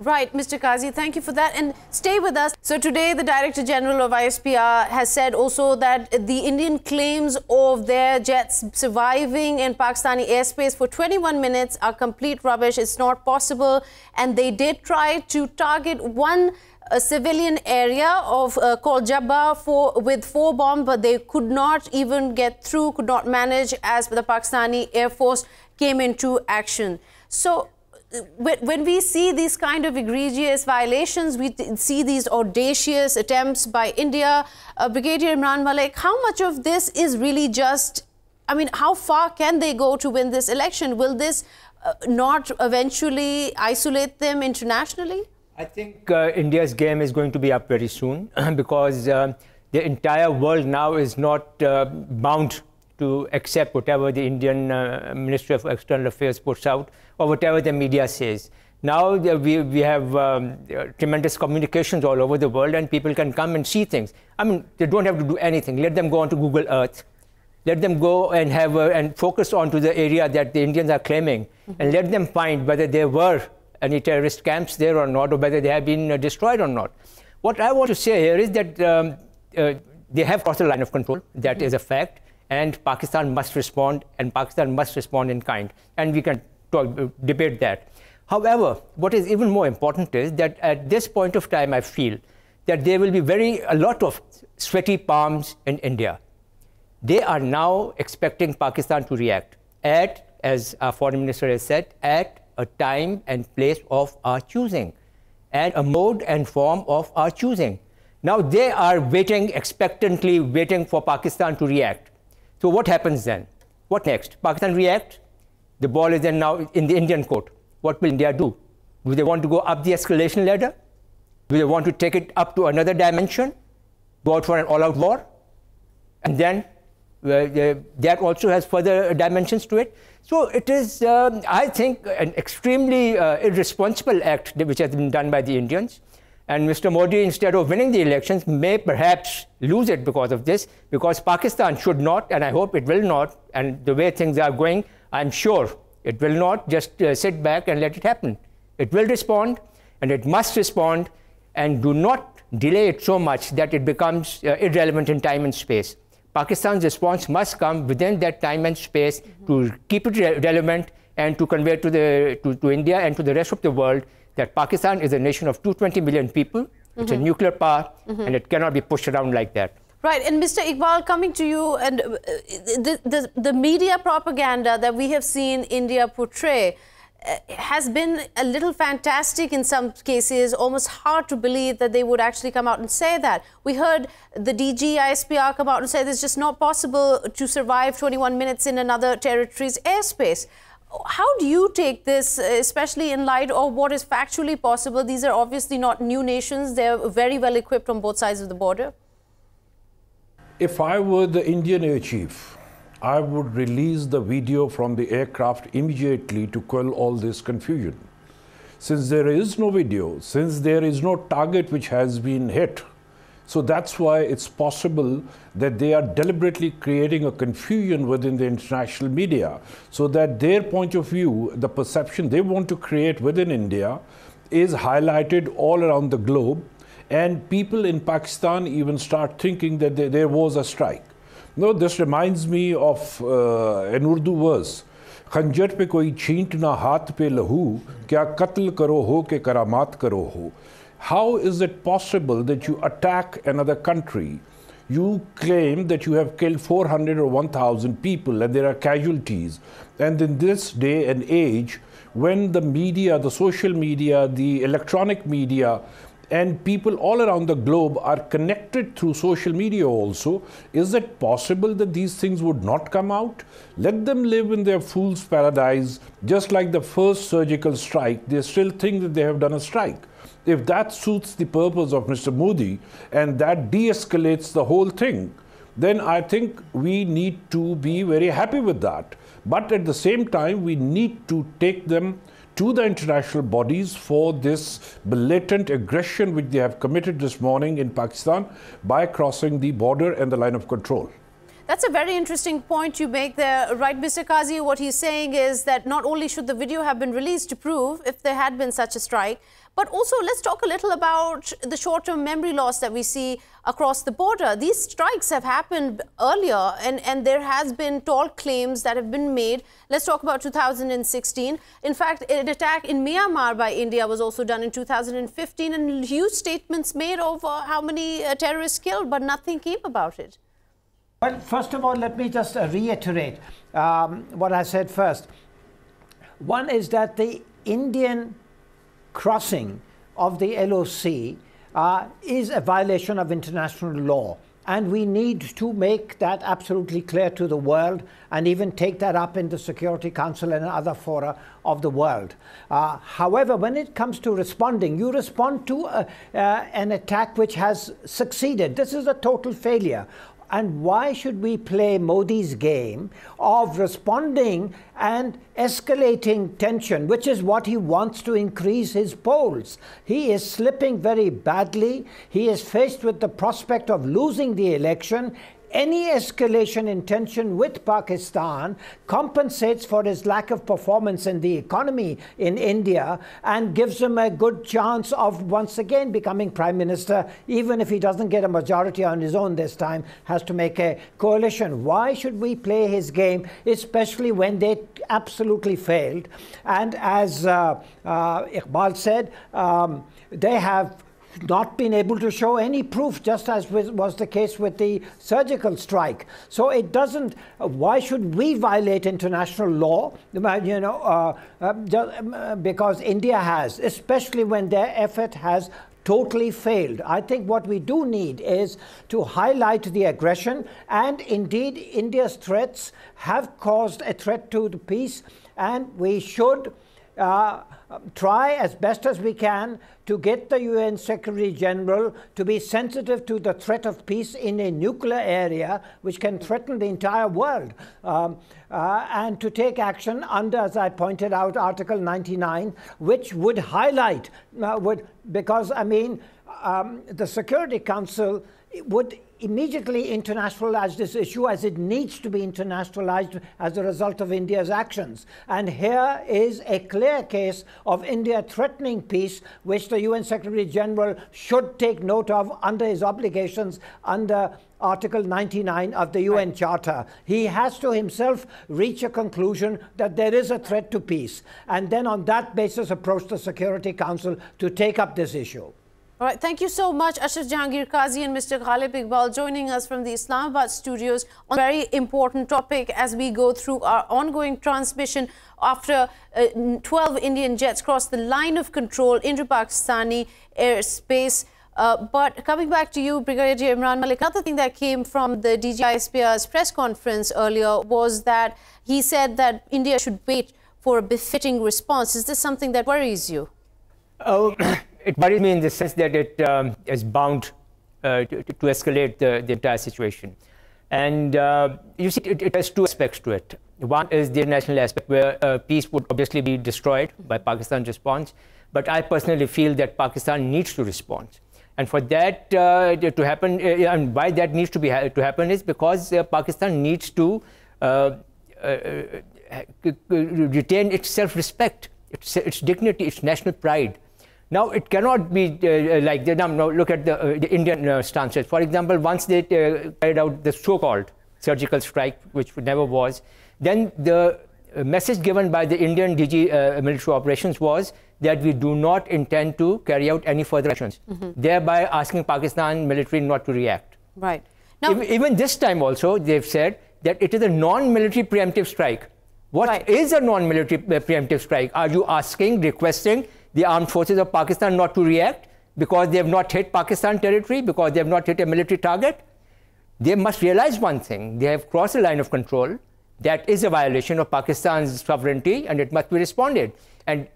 Right, Mr. Qazi, thank you for that, and stay with us. So today the Director General of ISPR has said also that the Indian claims of their jets surviving in Pakistani airspace for 21 minutes are complete rubbish. It's not possible, and they did try to target one civilian area of called Jabba with 4 bombs, but they could not even get through, could not manage, as the Pakistani Air Force came into action. So when we see these kind of egregious violations, we see these audacious attempts by India, Brigadier Imran Malik, how much of this is really just, I mean, how far can they go to win this election? Will this not eventually isolate them internationally? I think India's game is going to be up very soon because the entire world now is not bound to accept whatever the Indian Ministry of External Affairs puts out or whatever the media says. Now we have tremendous communications all over the world, and people can come and see things. I mean, they don't have to do anything. Let them go onto Google Earth. Let them go and have and focus onto the area that the Indians are claiming, and let them find whether there were any terrorist camps there or not, or whether they have been destroyed or not. What I want to say here is that they have crossed the line of control. That is a fact. And Pakistan must respond, and Pakistan must respond in kind. And we can debate that. However, what is even more important is that at this point of time, I feel that there will be a lot of sweaty palms in India. They are now expecting Pakistan to react as our foreign minister has said, at a time and place of our choosing, and a mode and form of our choosing. Now they are waiting, expectantly waiting for Pakistan to react. So what happens then? What next? Pakistan reacts. The ball is then now in the Indian court. What will India do? Do they want to go up the escalation ladder? Do they want to take it up to another dimension? Go out for an all-out war? And then that also has further dimensions to it. So it is, I think, an extremely irresponsible act which has been done by the Indians. And Mr. Modi, instead of winning the elections, may perhaps lose it because of this, because Pakistan should not, and I hope it will not, and the way things are going, I'm sure it will not just sit back and let it happen. It will respond, and it must respond, and do not delay it so much that it becomes irrelevant in time and space. Pakistan's response must come within that time and space to keep it relevant and to convey to India and to the rest of the world that Pakistan is a nation of 220 million people. It's a nuclear power, and it cannot be pushed around like that. Right, and Mr. Iqbal, coming to you, and the media propaganda that we have seen India portray has been a little fantastic in some cases, almost hard to believe that they would actually come out and say that. We heard the DG ISPR come out and say it's just not possible to survive 21 minutes in another territory's airspace. How do you take this, especially in light of what is factually possible? These are obviously not new nations. They're very well equipped on both sides of the border. If I were the Indian Air Chief, I would release the video from the aircraft immediately to quell all this confusion. Since there is no video, since there is no target which has been hit, so that's why it's possible that they are deliberately creating a confusion within the international media, so that their point of view, the perception they want to create within India, is highlighted all around the globe, and people in Pakistan even start thinking that there was a strike. No, this reminds me of an Urdu verse. खंजर पे कोई छींटना हाथ पे लहू क्या कत्ल करो हो के करामात करो हो. How is it possible that you attack another country? You claim that you have killed 400 or 1,000 people and there are casualties. And in this day and age, when the media, the social media, the electronic media, and people all around the globe are connected through social media also, is it possible that these things would not come out? Let them live in their fool's paradise. Just like the first surgical strike, they still think that they have done a strike. If that suits the purpose of Mr. Modi and that de-escalates the whole thing, then I think we need to be very happy with that. But at the same time, we need to take them to the international bodies for this blatant aggression which they have committed this morning in Pakistan by crossing the border and the line of control. That's a very interesting point you make there, right, Mr. Qazi? What he's saying is that not only should the video have been released to prove if there had been such a strike, but also let's talk a little about the short-term memory loss that we see across the border. These strikes have happened earlier, and there has been tall claims that have been made. Let's talk about 2016. In fact, an attack in Myanmar by India was also done in 2015, and huge statements made over how many terrorists killed, but nothing came about it. Well, first of all, let me just reiterate what I said first. One is that the Indian crossing of the LOC is a violation of international law. And we need to make that absolutely clear to the world and even take that up in the Security Council and other fora of the world. However, when it comes to responding, you respond to an attack which has succeeded. This is a total failure. And why should we play Modi's game of responding and escalating tension, which is what he wants to increase his polls? He is slipping very badly. He is faced with the prospect of losing the election. Any escalation in tension with Pakistan compensates for his lack of performance in the economy in India and gives him a good chance of once again becoming Prime Minister, even if he doesn't get a majority on his own this time, has to make a coalition. Why should we play his game, especially when they absolutely failed? And as Iqbal said, they have not been able to show any proof, just as was the case with the surgical strike. So it doesn't, why should we violate international law? You know, because India has, especially when their effort has totally failed. I think what we do need is to highlight the aggression, and indeed India's threats have caused a threat to the peace, and we should try as best as we can to get the UN Secretary General to be sensitive to the threat of peace in a nuclear area which can threaten the entire world, and to take action under, as I pointed out, Article 99, which would highlight, because I mean, the Security Council would immediately internationalize this issue as it needs to be internationalized as a result of India's actions. And here is a clear case of India threatening peace, which the UN Secretary General should take note of under his obligations under Article 99 of the UN Charter. He has to himself reach a conclusion that there is a threat to peace, and then on that basis approach the Security Council to take up this issue. All right, thank you so much, Ashraf, Jehangir, Qazi and Mr. Ghalib Iqbal joining us from the Islamabad studios on a very important topic as we go through our ongoing transmission after 12 Indian jets crossed the line of control into Pakistani airspace. But coming back to you, Brigadier Imran Malik, another thing that came from the DGISPR's press conference earlier was that he said that India should wait for a befitting response. Is this something that worries you? Oh, it worries me in the sense that it is bound to escalate the entire situation. And you see, it has two aspects to it. One is the international aspect, where peace would obviously be destroyed by Pakistan's response. But I personally feel that Pakistan needs to respond. And for that to happen, and why that needs to happen is because Pakistan needs to retain its self-respect, its dignity, its national pride. Now, it cannot be like that. Now, look at the Indian stances. For example, once they carried out the so-called surgical strike, which never was, then the message given by the Indian DG military operations was that we do not intend to carry out any further actions, thereby asking Pakistan military not to react. Right. Now, even this time also, they've said that it is a non-military preemptive strike. What is a non-military preemptive strike? Are you asking, requesting the armed forces of Pakistan not to react because they have not hit Pakistan territory, because they have not hit a military target? They must realize one thing. They have crossed a line of control. That is a violation of Pakistan's sovereignty, and it must be responded. And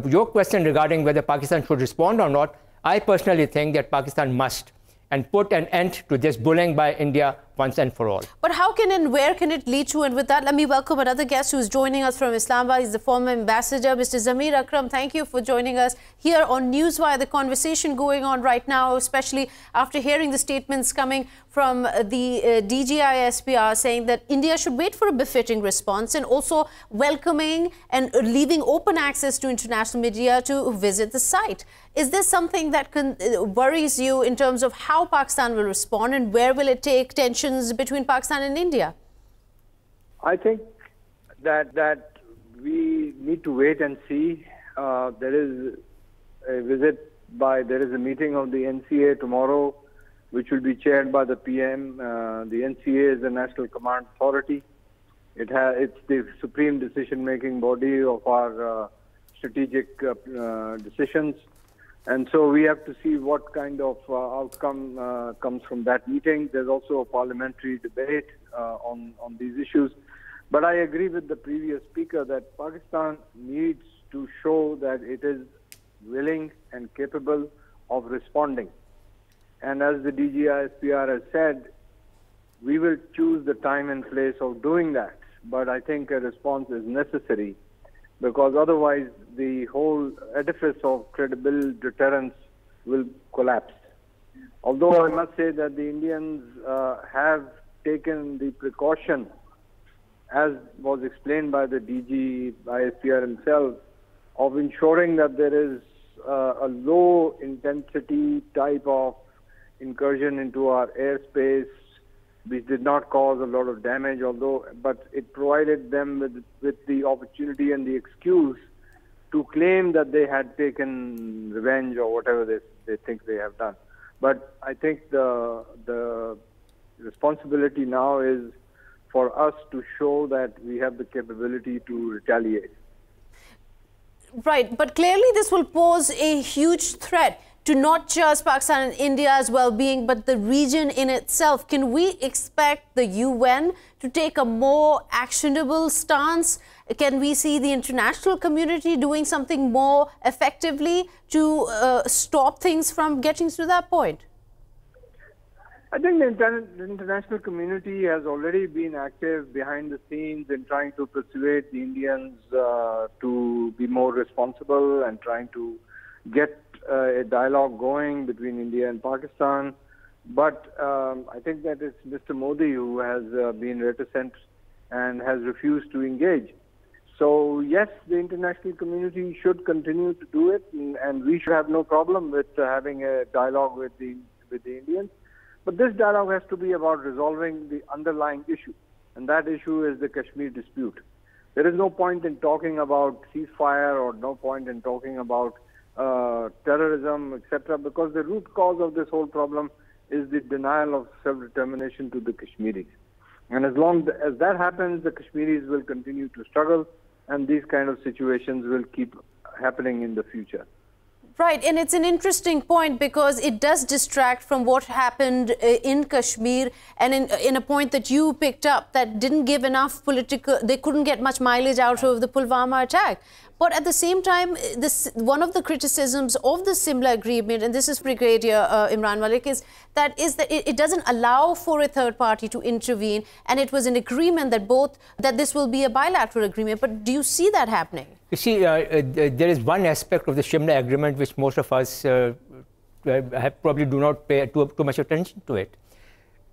your question regarding whether Pakistan should respond or not, I personally think that Pakistan must, and put an end to this bullying by India once and for all. But how can and where can it lead to? And with that, let me welcome another guest who is joining us from Islamabad. He's the former ambassador, Mr. Zamir Akram. Thank you for joining us here on Newswire. The conversation going on right now, especially after hearing the statements coming from the DGI-SPR saying that India should wait for a befitting response, and also welcoming and leaving open access to international media to visit the site. Is this something that worries you in terms of how Pakistan will respond, and where will it take tensions between Pakistan and India? I think that we need to wait and see. There is a meeting of the NCA tomorrow, which will be chaired by the PM. The NCA is the National Command Authority. It's the supreme decision-making body of our strategic decisions. And so we have to see what kind of outcome comes from that meeting. There's also a parliamentary debate on these issues. But I agree with the previous speaker that Pakistan needs to show that it is willing and capable of responding. And as the DGI-SPR has said, we will choose the time and place of doing that. But I think a response is necessary, because otherwise the whole edifice of credible deterrence will collapse. Although I must say that the Indians have taken the precaution, as was explained by the DG-SPR himself, of ensuring that there is a low intensity type of incursion into our airspace, which did not cause a lot of damage, but it provided them with the opportunity and the excuse to claim that they had taken revenge or whatever they think they have done. But I think the responsibility now is for us to show that we have the capability to retaliate. Right, but clearly this will pose a huge threat to not just Pakistan and India's well-being, but the region in itself. Can we expect the UN to take a more actionable stance? Can we see the international community doing something more effectively to stop things from getting to that point? I think the international community has already been active behind the scenes in trying to persuade the Indians to be more responsible and trying to get a dialogue going between India and Pakistan. But I think that it's Mr. Modi who has been reticent and has refused to engage. So yes, the international community should continue to do it, and we should have no problem with having a dialogue with the Indians. But this dialogue has to be about resolving the underlying issue, and that issue is the Kashmir dispute. There is no point in talking about ceasefire or no point in talking about terrorism, etc., because the root cause of this whole problem is the denial of self-determination to the Kashmiris. And as long as that happens, the Kashmiris will continue to struggle, and these kind of situations will keep happening in the future. Right, and it's an interesting point because it does distract from what happened in Kashmir, and in a point that you picked up that didn't give enough they couldn't get much mileage out of the Pulwama attack. But at the same time, one of the criticisms of the Simla agreement, and this is Brigadier Imran Malik, is that it doesn't allow for a third party to intervene, and it was an agreement that this will be a bilateral agreement. But do you see that happening? You see, there is one aspect of the Simla agreement which most of us probably do not pay too much attention to it.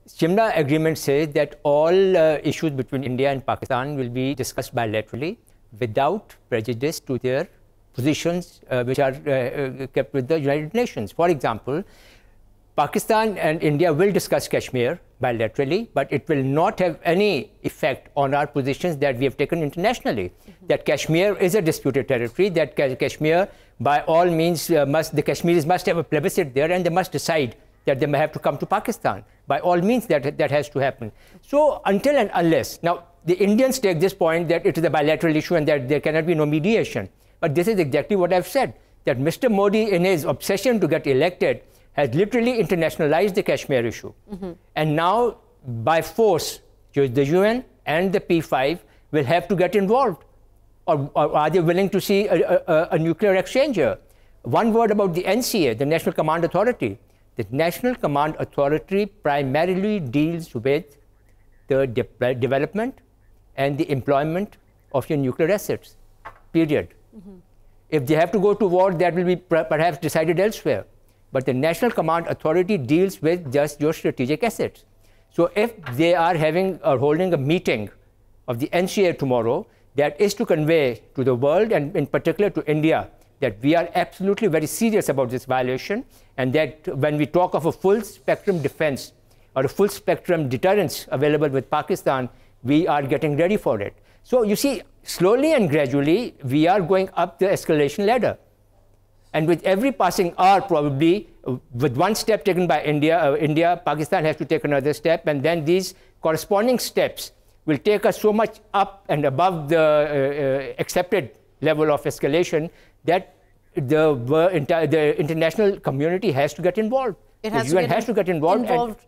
Simla agreement says that all issues between India and Pakistan will be discussed bilaterally without prejudice to their positions which are kept with the United Nations. For example, Pakistan and India will discuss Kashmir bilaterally, but it will not have any effect on our positions that we have taken internationally. That Kashmir is a disputed territory, that Kashmir, by all means, the Kashmiris must have a plebiscite there, and they must decide that they may have to come to Pakistan. By all means, that has to happen. So until and unless, now the Indians take this point that it is a bilateral issue and that there cannot be no mediation. But this is exactly what I've said, that Mr. Modi, in his obsession to get elected, has literally internationalized the Kashmir issue. And now, by force, the UN and the P5 will have to get involved. Or are they willing to see a nuclear exchange here? One word about the NCA, the National Command Authority. The National Command Authority primarily deals with the development and the employment of your nuclear assets, period. If they have to go to war, that will be perhaps decided elsewhere. But the National Command Authority deals with just your strategic assets. So if they are having or holding a meeting of the NCA tomorrow, that is to convey to the world, and in particular to India, that we are absolutely very serious about this violation, and that when we talk of a full spectrum defense or a full spectrum deterrence available with Pakistan, we are getting ready for it. So you see, slowly and gradually, we are going up the escalation ladder. And with every passing hour, probably, with one step taken by India, Pakistan has to take another step, and then these corresponding steps will take us so much up and above the accepted level of escalation that the international community has to get involved. The UN has to get involved.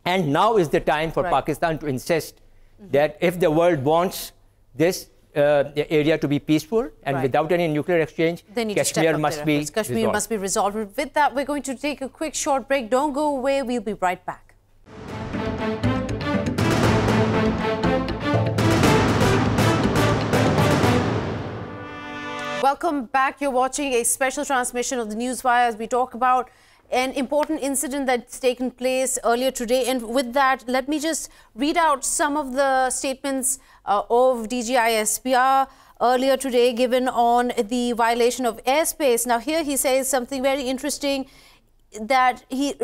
And now is the time for Pakistan to insist that if the world wants this area to be peaceful and without any nuclear exchange, Kashmir must be resolved. Kashmir must be resolved. With that, we're going to take a quick short break. Don't go away. We'll be right back. Welcome back. You're watching a special transmission of the Newswire as we talk about an important incident that's taken place earlier today. And with that, let me just read out some of the statements of DGI-SPR earlier today given on the violation of airspace. Now here he says something very interesting, that he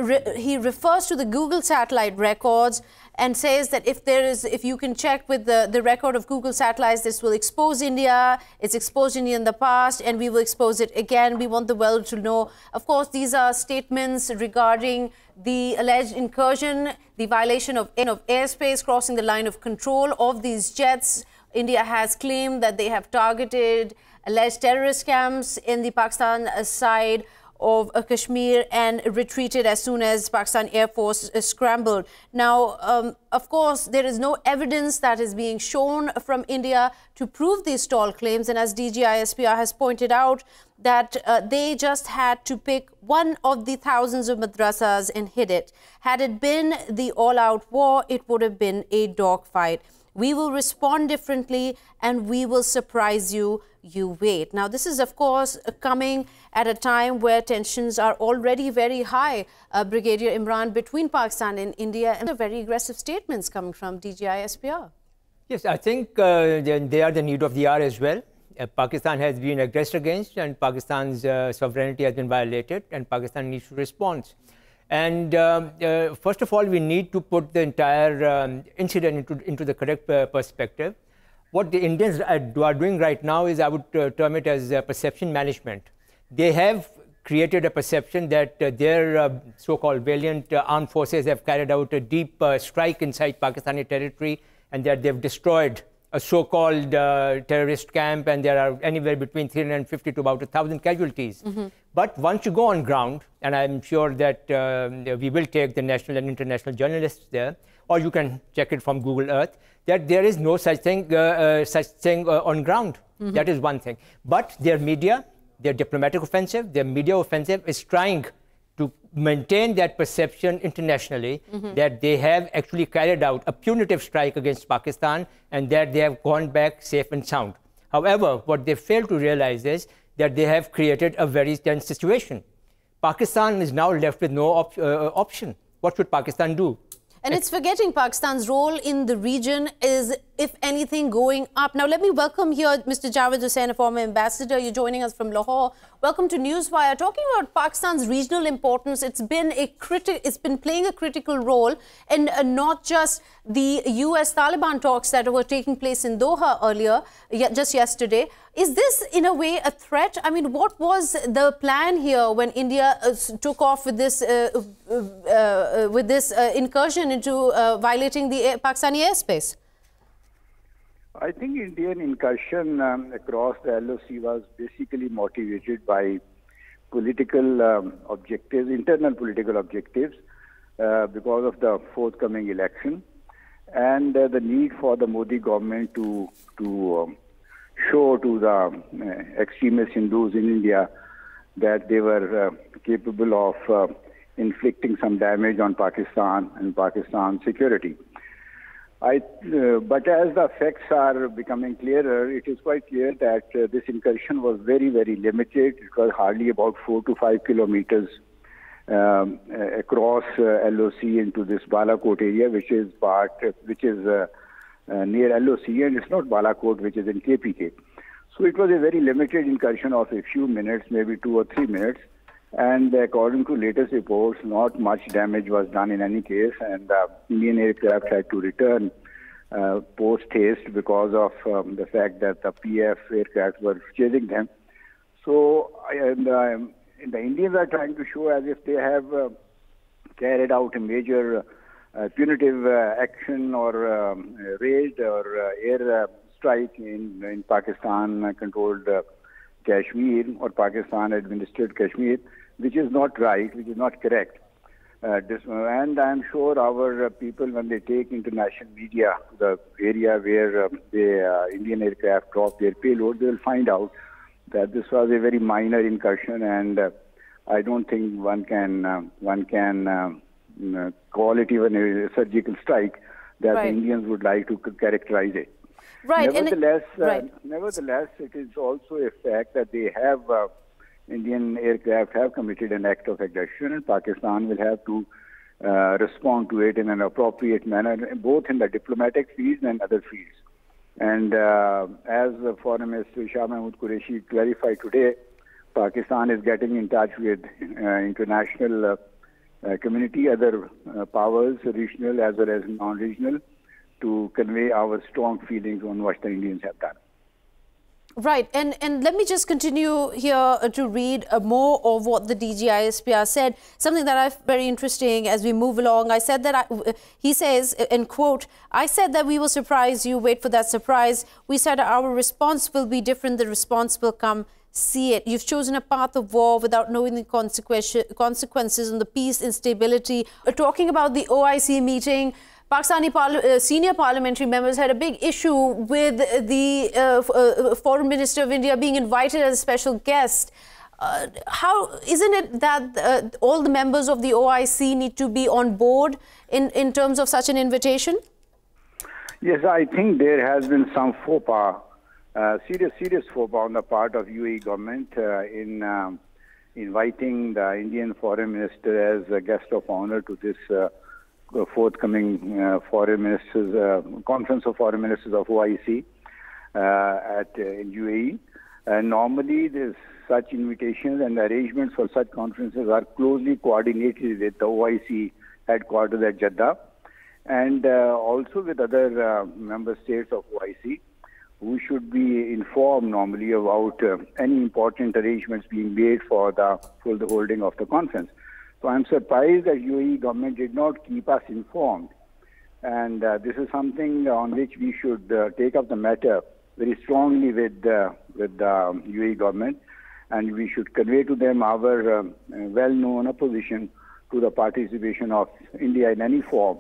refers to the Google satellite records and says that if you can check with the record of Google satellites, this will expose India. It's exposed India in the past, and we will expose it again. We want the world to know. Of course, these are statements regarding the alleged incursion, the violation of airspace, crossing the line of control of these jets. India has claimed that they have targeted alleged terrorist camps in the Pakistan side of Kashmir and retreated as soon as Pakistan Air Force scrambled. Now, of course, there is no evidence that is being shown from India to prove these stall claims. And as DGI-SPR has pointed out, that they just had to pick one of the thousands of madrasas and hit it. Had it been the all-out war, it would have been a dogfight. We will respond differently and we will surprise you. You wait. Now, this is, of course, coming at a time where tensions are already very high, Brigadier Imran, between Pakistan and India, and very aggressive statements coming from DGI-SPR. Yes, I think they are the need of the hour as well. Pakistan has been aggressed against, and Pakistan's sovereignty has been violated, and Pakistan needs to respond. And first of all, we need to put the entire incident into the correct perspective. What the Indians are doing right now is, I would term it as perception management. They have created a perception that their so-called valiant armed forces have carried out a deep strike inside Pakistani territory, and that they've destroyed a so-called terrorist camp, and there are anywhere between 350 to about 1,000 casualties. But once you go on ground, and I'm sure that we will take the national and international journalists there, or you can check it from Google Earth, that there is no such thing on ground. That is one thing. But their media, their diplomatic offensive, their media offensive is trying to maintain that perception internationally that they have actually carried out a punitive strike against Pakistan and that they have gone back safe and sound. However, what they fail to realize is that they have created a very tense situation. Pakistan is now left with no option. What should Pakistan do? And it's forgetting Pakistan's role in the region is if anything, going up. Now, let me welcome here Mr. Javed Hussain, a former ambassador. You're joining us from Lahore. Welcome to Newswire. Talking about Pakistan's regional importance, it's been playing a critical role in not just the US-Taliban talks that were taking place in Doha earlier, just yesterday. Is this, in a way, a threat? I mean, what was the plan here when India took off with this incursion into violating the Pakistani airspace? I think Indian incursion across the LOC was basically motivated by political objectives, internal political objectives, because of the forthcoming election and the need for the Modi government to show to the extremist Hindus in India that they were capable of inflicting some damage on Pakistan and Pakistan's security. But as the facts are becoming clearer, it is quite clear that this incursion was very, very limited. It was hardly about 4 to 5 kilometers across LOC into this Balakot area, which is near LOC, and it's not Balakot, which is in KPK. So it was a very limited incursion of a few minutes, maybe 2 or 3 minutes. And according to latest reports, not much damage was done in any case, and Indian aircraft had to return post-haste because of the fact that the PF aircraft were chasing them. So the Indians are trying to show as if they have carried out a major punitive action or raid or air strike in Pakistan-controlled Kashmir or Pakistan-administered Kashmir, which is not right, which is not correct. And I'm sure our people, when they take international media, the area where the Indian aircraft drop their payload, they will find out that this was a very minor incursion, and I don't think one can call it even a surgical strike that the Indians would like to characterize it. Right. Nevertheless, it is also a fact that they have Indian aircraft have committed an act of aggression, and Pakistan will have to respond to it in an appropriate manner, both in the diplomatic fields and other fields. And as Foreign Minister Shah Mahmood Qureshi clarified today, Pakistan is getting in touch with international community, other powers, regional as well as non-regional, to convey our strong feelings on what the Indians have done. Right, and let me just continue here to read more of what the DGISPR said, something that I find very interesting as we move along. I said that, he says, and quote, "I said that we will surprise you, wait for that surprise. We said our response will be different, the response will come, see it. You've chosen a path of war without knowing the consequences on the peace, instability." Talking about the OIC meeting, Pakistani senior parliamentary members had a big issue with the Foreign Minister of India being invited as a special guest. How isn't it that all the members of the OIC need to be on board in terms of such an invitation? Yes, I think there has been some faux pas, serious faux pas on the part of UAE government in inviting the Indian Foreign Minister as a guest of honor to this forthcoming foreign ministers conference of foreign ministers of OIC in UAE. And normally, such invitations and arrangements for such conferences are closely coordinated with the OIC headquarters at Jeddah, and also with other member states of OIC, who should be informed normally about any important arrangements being made for the holding of the conference. So I'm surprised that UAE government did not keep us informed, and this is something on which we should take up the matter very strongly with the UAE government, and we should convey to them our well-known opposition to the participation of India in any form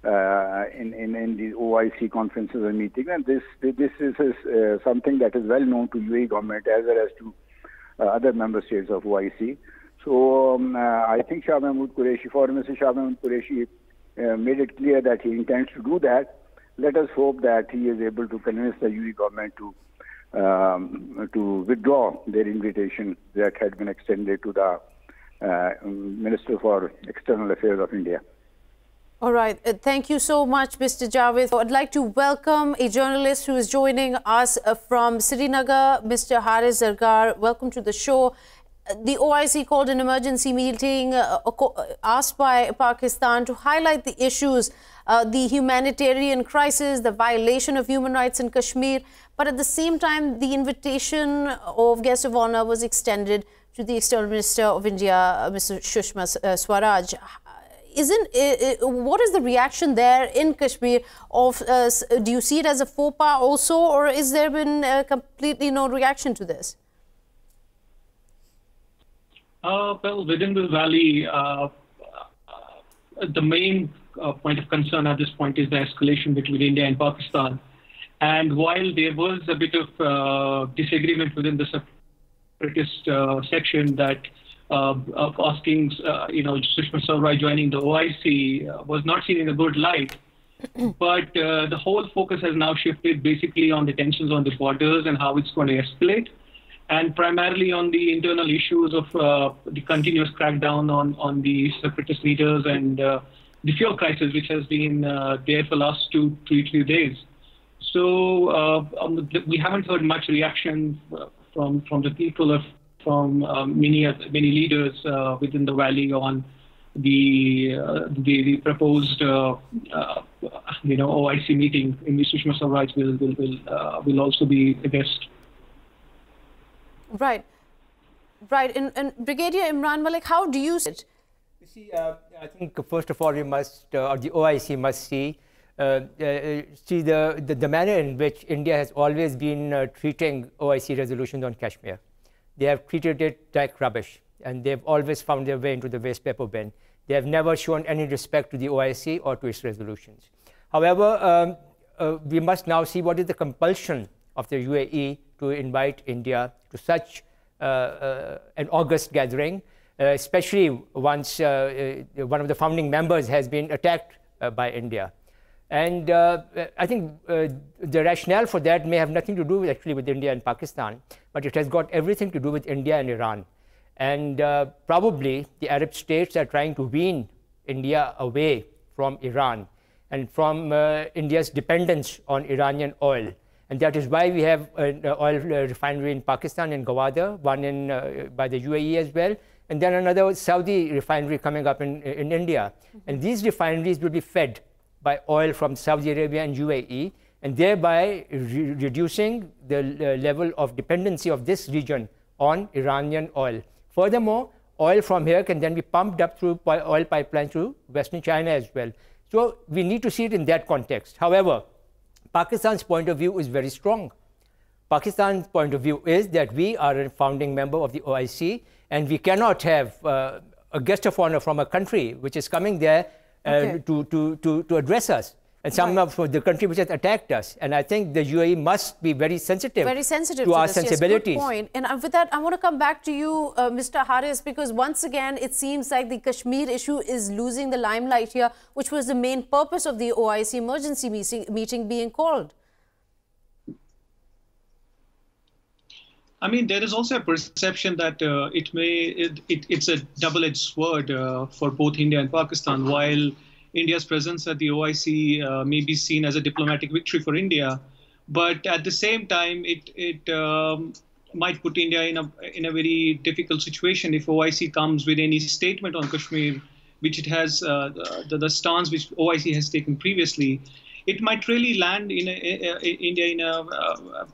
in the OIC conferences and meetings. And this is something that is well known to UAE government as well as to other member states of OIC. So I think Shah Mahmood Qureshi, Foreign Minister Shah Mahmood Qureshi, made it clear that he intends to do that. Let us hope that he is able to convince the UAE government to withdraw their invitation that had been extended to the Minister for External Affairs of India. All right. Thank you so much, Mr. Javed. I'd like to welcome a journalist who is joining us from Srinagar, Mr. Haris Zargar. Welcome to the show. The OIC called an emergency meeting asked by Pakistan to highlight the issues, the humanitarian crisis, the violation of human rights in Kashmir. But at the same time, the invitation of guest of honor was extended to the External Minister of India, Mr. Sushma Swaraj. What is the reaction there in Kashmir? Do you see it as a faux pas also, or is there been completely no reaction to this? Well, within the valley, the main point of concern at this point is the escalation between India and Pakistan. And while there was a bit of disagreement within the separatist section that asking, Sushma Swaraj joining the OIC was not seen in a good light. But the whole focus has now shifted basically on the tensions on the borders and how it's going to escalate, and primarily on the internal issues of the continuous crackdown on the separatist leaders and the fuel crisis, which has been there for the last 3 days. So we haven't heard much reaction from the people from many leaders within the valley on the proposed OIC meeting in which Sushma Swaraj will also be a guest. Right. And Brigadier Imran Malik, how do you see it? You see, I think first of all we must, or the OIC must see the manner in which India has always been treating OIC resolutions on Kashmir. They have treated it like rubbish, and they've always found their way into the waste paper bin. They have never shown any respect to the OIC or to its resolutions. However, we must now see what is the compulsion of the UAE to invite India to such an august gathering, especially once one of the founding members has been attacked by India. And I think the rationale for that may have nothing to do actually with India and Pakistan, but it has got everything to do with India and Iran. And probably the Arab states are trying to wean India away from Iran and from India's dependence on Iranian oil. And that is why we have an oil refinery in Pakistan, in Gowhar, one by the UAE as well, and then another Saudi refinery coming up in India. And these refineries will be fed by oil from Saudi Arabia and UAE, and thereby reducing the level of dependency of this region on Iranian oil. Furthermore, oil from here can then be pumped up through oil pipelines to Western China as well. So we need to see it in that context. However, Pakistan's point of view is very strong. Pakistan's point of view is that we are a founding member of the OIC, and we cannot have a guest of honor from a country which is coming there to address us, and some of the country which has attacked us. And I think the UAE must be very sensitive to our sensibilities. Yes, good point. And with that, I want to come back to you, Mr. Haris, because once again, it seems like the Kashmir issue is losing the limelight here, which was the main purpose of the OIC emergency meeting being called. I mean, there is also a perception that it's a double-edged sword for both India and Pakistan. While India's presence at the OIC may be seen as a diplomatic victory for India, but at the same time, it might put India in a very difficult situation if OIC comes with any statement on Kashmir, which it has the stance which OIC has taken previously. It might really land in India in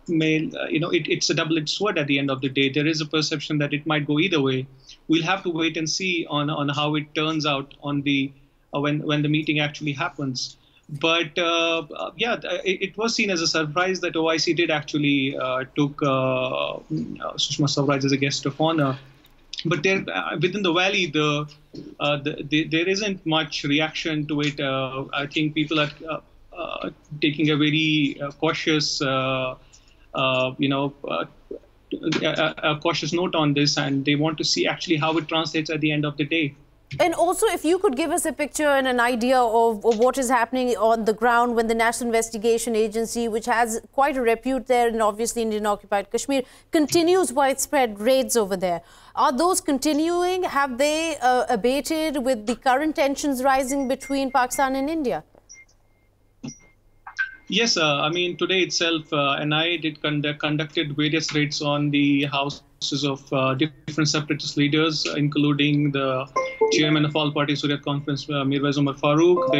it's a double-edged sword at the end of the day. There is a perception that it might go either way. We'll have to wait and see on how it turns out on the when the meeting actually happens. But yeah, it was seen as a surprise that OIC did actually took Sushma Swaraj as a guest of honor. But there, within the valley, there isn't much reaction to it. I think people are taking a very cautious, a cautious note on this, and they want to see actually how it translates at the end of the day. And also, if you could give us a picture and an idea of what is happening on the ground when the National Investigation Agency, which has quite a repute there and obviously Indian-occupied Kashmir, continues widespread raids over there. Are those continuing? Have they abated with the current tensions rising between Pakistan and India? Yes, I mean, today itself, NIA conducted various raids on the houses of different separatist leaders, including the chairman of All Party Hurriyat Conference, Mirwais Umar Farooq,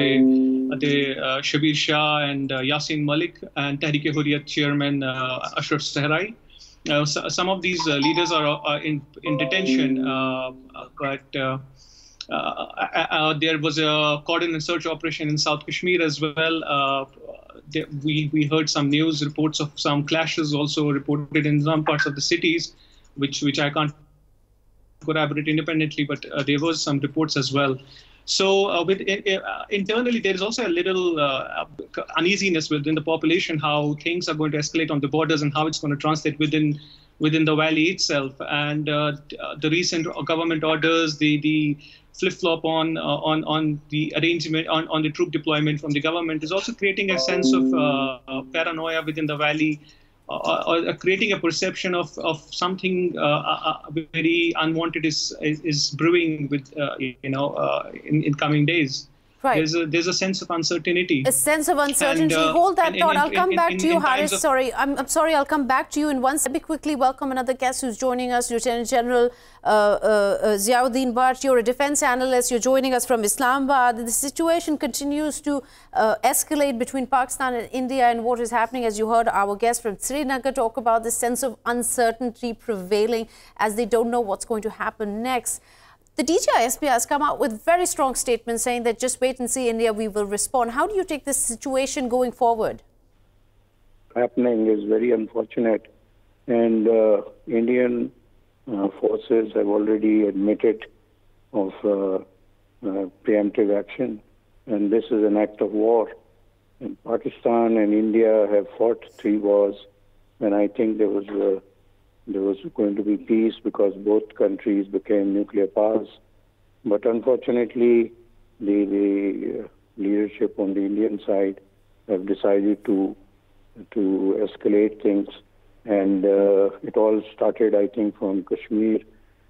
the Shabir Shah and Yasin Malik, and Tehreek-e-Hurriyat chairman Ashraf Sahrai. Some of these leaders are in detention, but there was a coordinated search operation in South Kashmir as well. We heard some news reports of some clashes also reported in some parts of the cities, which I can't corroborate independently, but there was some reports as well. So internally, there is also a little uneasiness within the population how things are going to escalate on the borders and how it's going to translate within the valley itself. And the recent government orders, the flip-flop on the arrangement, on the troop deployment from the government is also creating a sense of paranoia within the valley, or creating a perception of something very unwanted is brewing with in coming days. Right. There's a sense of uncertainty. A sense of uncertainty. Hold that thought. I'll come back to you, Haris. Sorry, I'm sorry. I'll come back to you in one second. Let me quickly welcome another guest who's joining us, Lieutenant General Ziauddin Bhatt. You're a defense analyst. You're joining us from Islamabad. The situation continues to escalate between Pakistan and India, and what is happening, as you heard our guest from Srinagar talk about, the sense of uncertainty prevailing as they don't know what's going to happen next. The DGISP has come out with very strong statements saying that just wait and see, India, we will respond. How do you take this situation going forward? Happening is very unfortunate, and Indian forces have already admitted of preemptive action, and this is an act of war. And Pakistan and India have fought 3 wars, and I think there was going to be peace because both countries became nuclear powers. But unfortunately, the leadership on the Indian side have decided to escalate things. And it all started, I think, from Kashmir,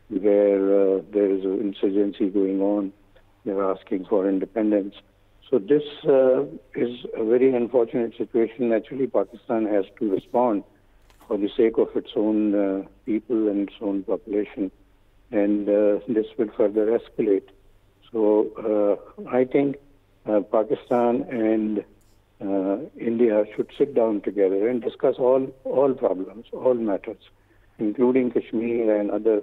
where there is an insurgency going on. They're asking for independence. So this is a very unfortunate situation. Naturally, Pakistan has to respond for the sake of its own people and its own population, and this will further escalate. So I think Pakistan and India should sit down together and discuss all problems, all matters, including Kashmir and other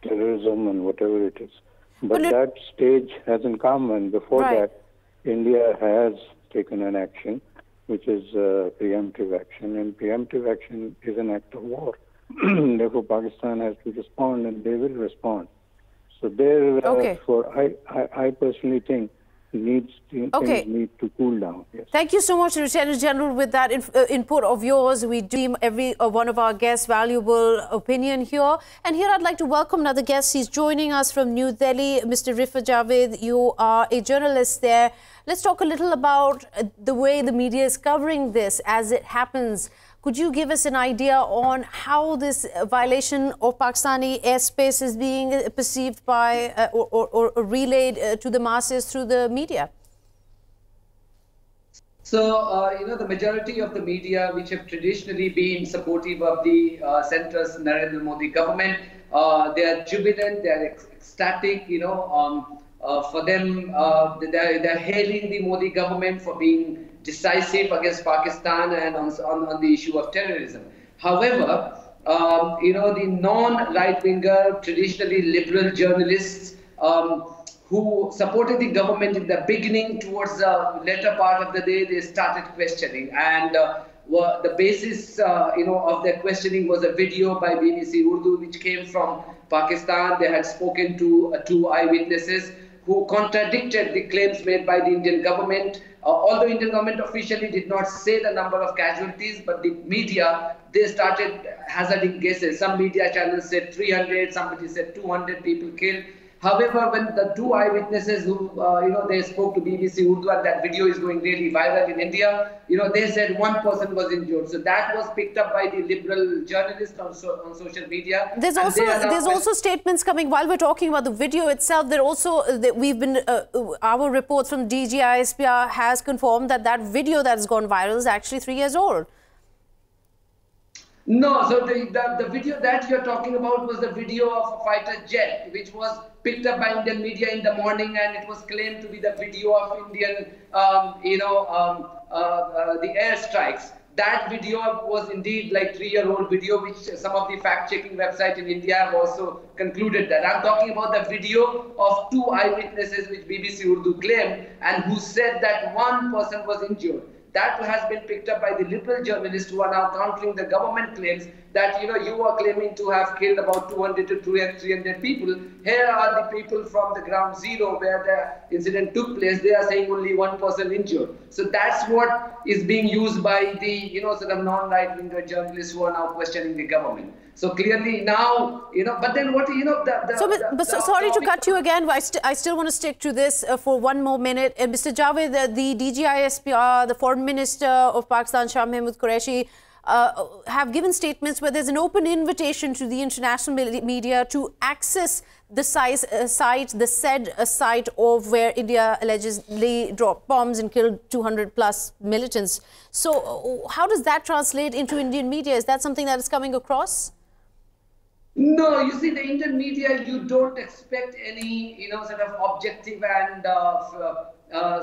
terrorism and whatever it is. But that stage hasn't come, and before that, India has taken an action, which is preemptive action, and preemptive action is an act of war. Therefore, Pakistan has to respond, and they will respond. So I personally think things need to cool down. Yes. Thank you so much, Lieutenant General, with that input of yours. We deem every one of our guests valuable opinion here. And here I'd like to welcome another guest. He's joining us from New Delhi, Mr. Rifat Jawaid. You are a journalist there. Let's talk a little about the way the media is covering this as it happens. Could you give us an idea on how this violation of Pakistani airspace is being perceived by or relayed to the masses through the media? So, the majority of the media, which have traditionally been supportive of the centre's Narendra Modi government, they are jubilant, they are ecstatic, for them, they're hailing the Modi government for being decisive against Pakistan and on the issue of terrorism. However, the non-right-winger, traditionally liberal journalists who supported the government in the beginning, towards the later part of the day, they started questioning. And the basis of their questioning was a video by BBC Urdu, which came from Pakistan. They had spoken to 2 eyewitnesses who contradicted the claims made by the Indian government. Although Indian government officially did not say the number of casualties, but the media, they started hazarding guesses. Some media channels said 300, somebody said 200 people killed. However, when the two eyewitnesses who, they spoke to BBC Urdu and that video is going really viral in India, they said one person was injured. So that was picked up by the liberal journalists on social media. There's also statements coming while we're talking about the video itself. There also, our reports from DGISPR has confirmed that video that has gone viral is actually 3 years old. No, so the video that you're talking about was the video of a fighter jet, which was picked up by Indian media in the morning, and it was claimed to be the video of Indian, the airstrikes. That video was indeed like 3-year-old video, which some of the fact-checking websites in India have also concluded that. I'm talking about the video of two eyewitnesses which BBC Urdu claimed and who said that one person was injured. That has been picked up by the liberal journalists who are now countering the government claims that, you are claiming to have killed about 200 to 300 people. Here are the people from the ground zero where the incident took place. They are saying only one person injured. So that's what is being used by the, sort of non-right-winger journalists who are now questioning the government. So clearly now, but then what, sorry to cut you again. I still want to stick to this for one more minute. Mr. Javed, the DGISPR, the Foreign Minister of Pakistan, Shah Mahmood Qureshi, have given statements where there's an open invitation to the international media to access the site of where India allegedly dropped bombs and killed 200 plus militants. So how does that translate into Indian media? Is that something that is coming across? No, you see, the Indian media, you don't expect any, sort of objective and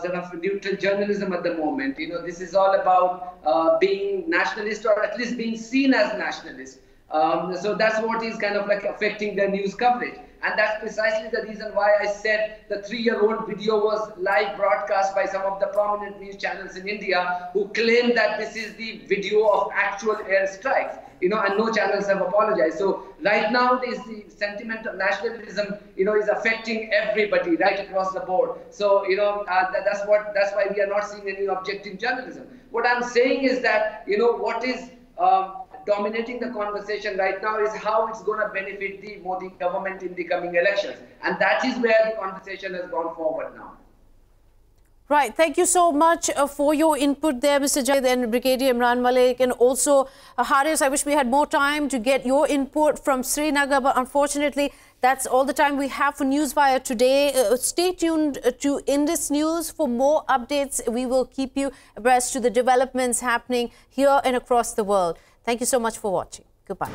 sort of neutral journalism at the moment. This is all about being nationalist, or at least being seen as nationalist. So that's what is kind of like affecting their news coverage. And that's precisely the reason why I said the 3-year-old video was live broadcast by some of the prominent news channels in India who claim that this is the video of actual airstrikes. And no channels have apologized. So right now, the sentiment of nationalism, is affecting everybody right across the board. So, that's why we are not seeing any objective journalism. What I'm saying is that, what is dominating the conversation right now is how it's going to benefit the Modi government in the coming elections. And that is where the conversation has gone forward now. Right. Thank you so much for your input there, Mr. Javed and Brigadier Imran Malik. And also, Haris, I wish we had more time to get your input from Srinagar, but unfortunately, that's all the time we have for Newswire today. Stay tuned to Indus News for more updates. We will keep you abreast to the developments happening here and across the world. Thank you so much for watching. Goodbye.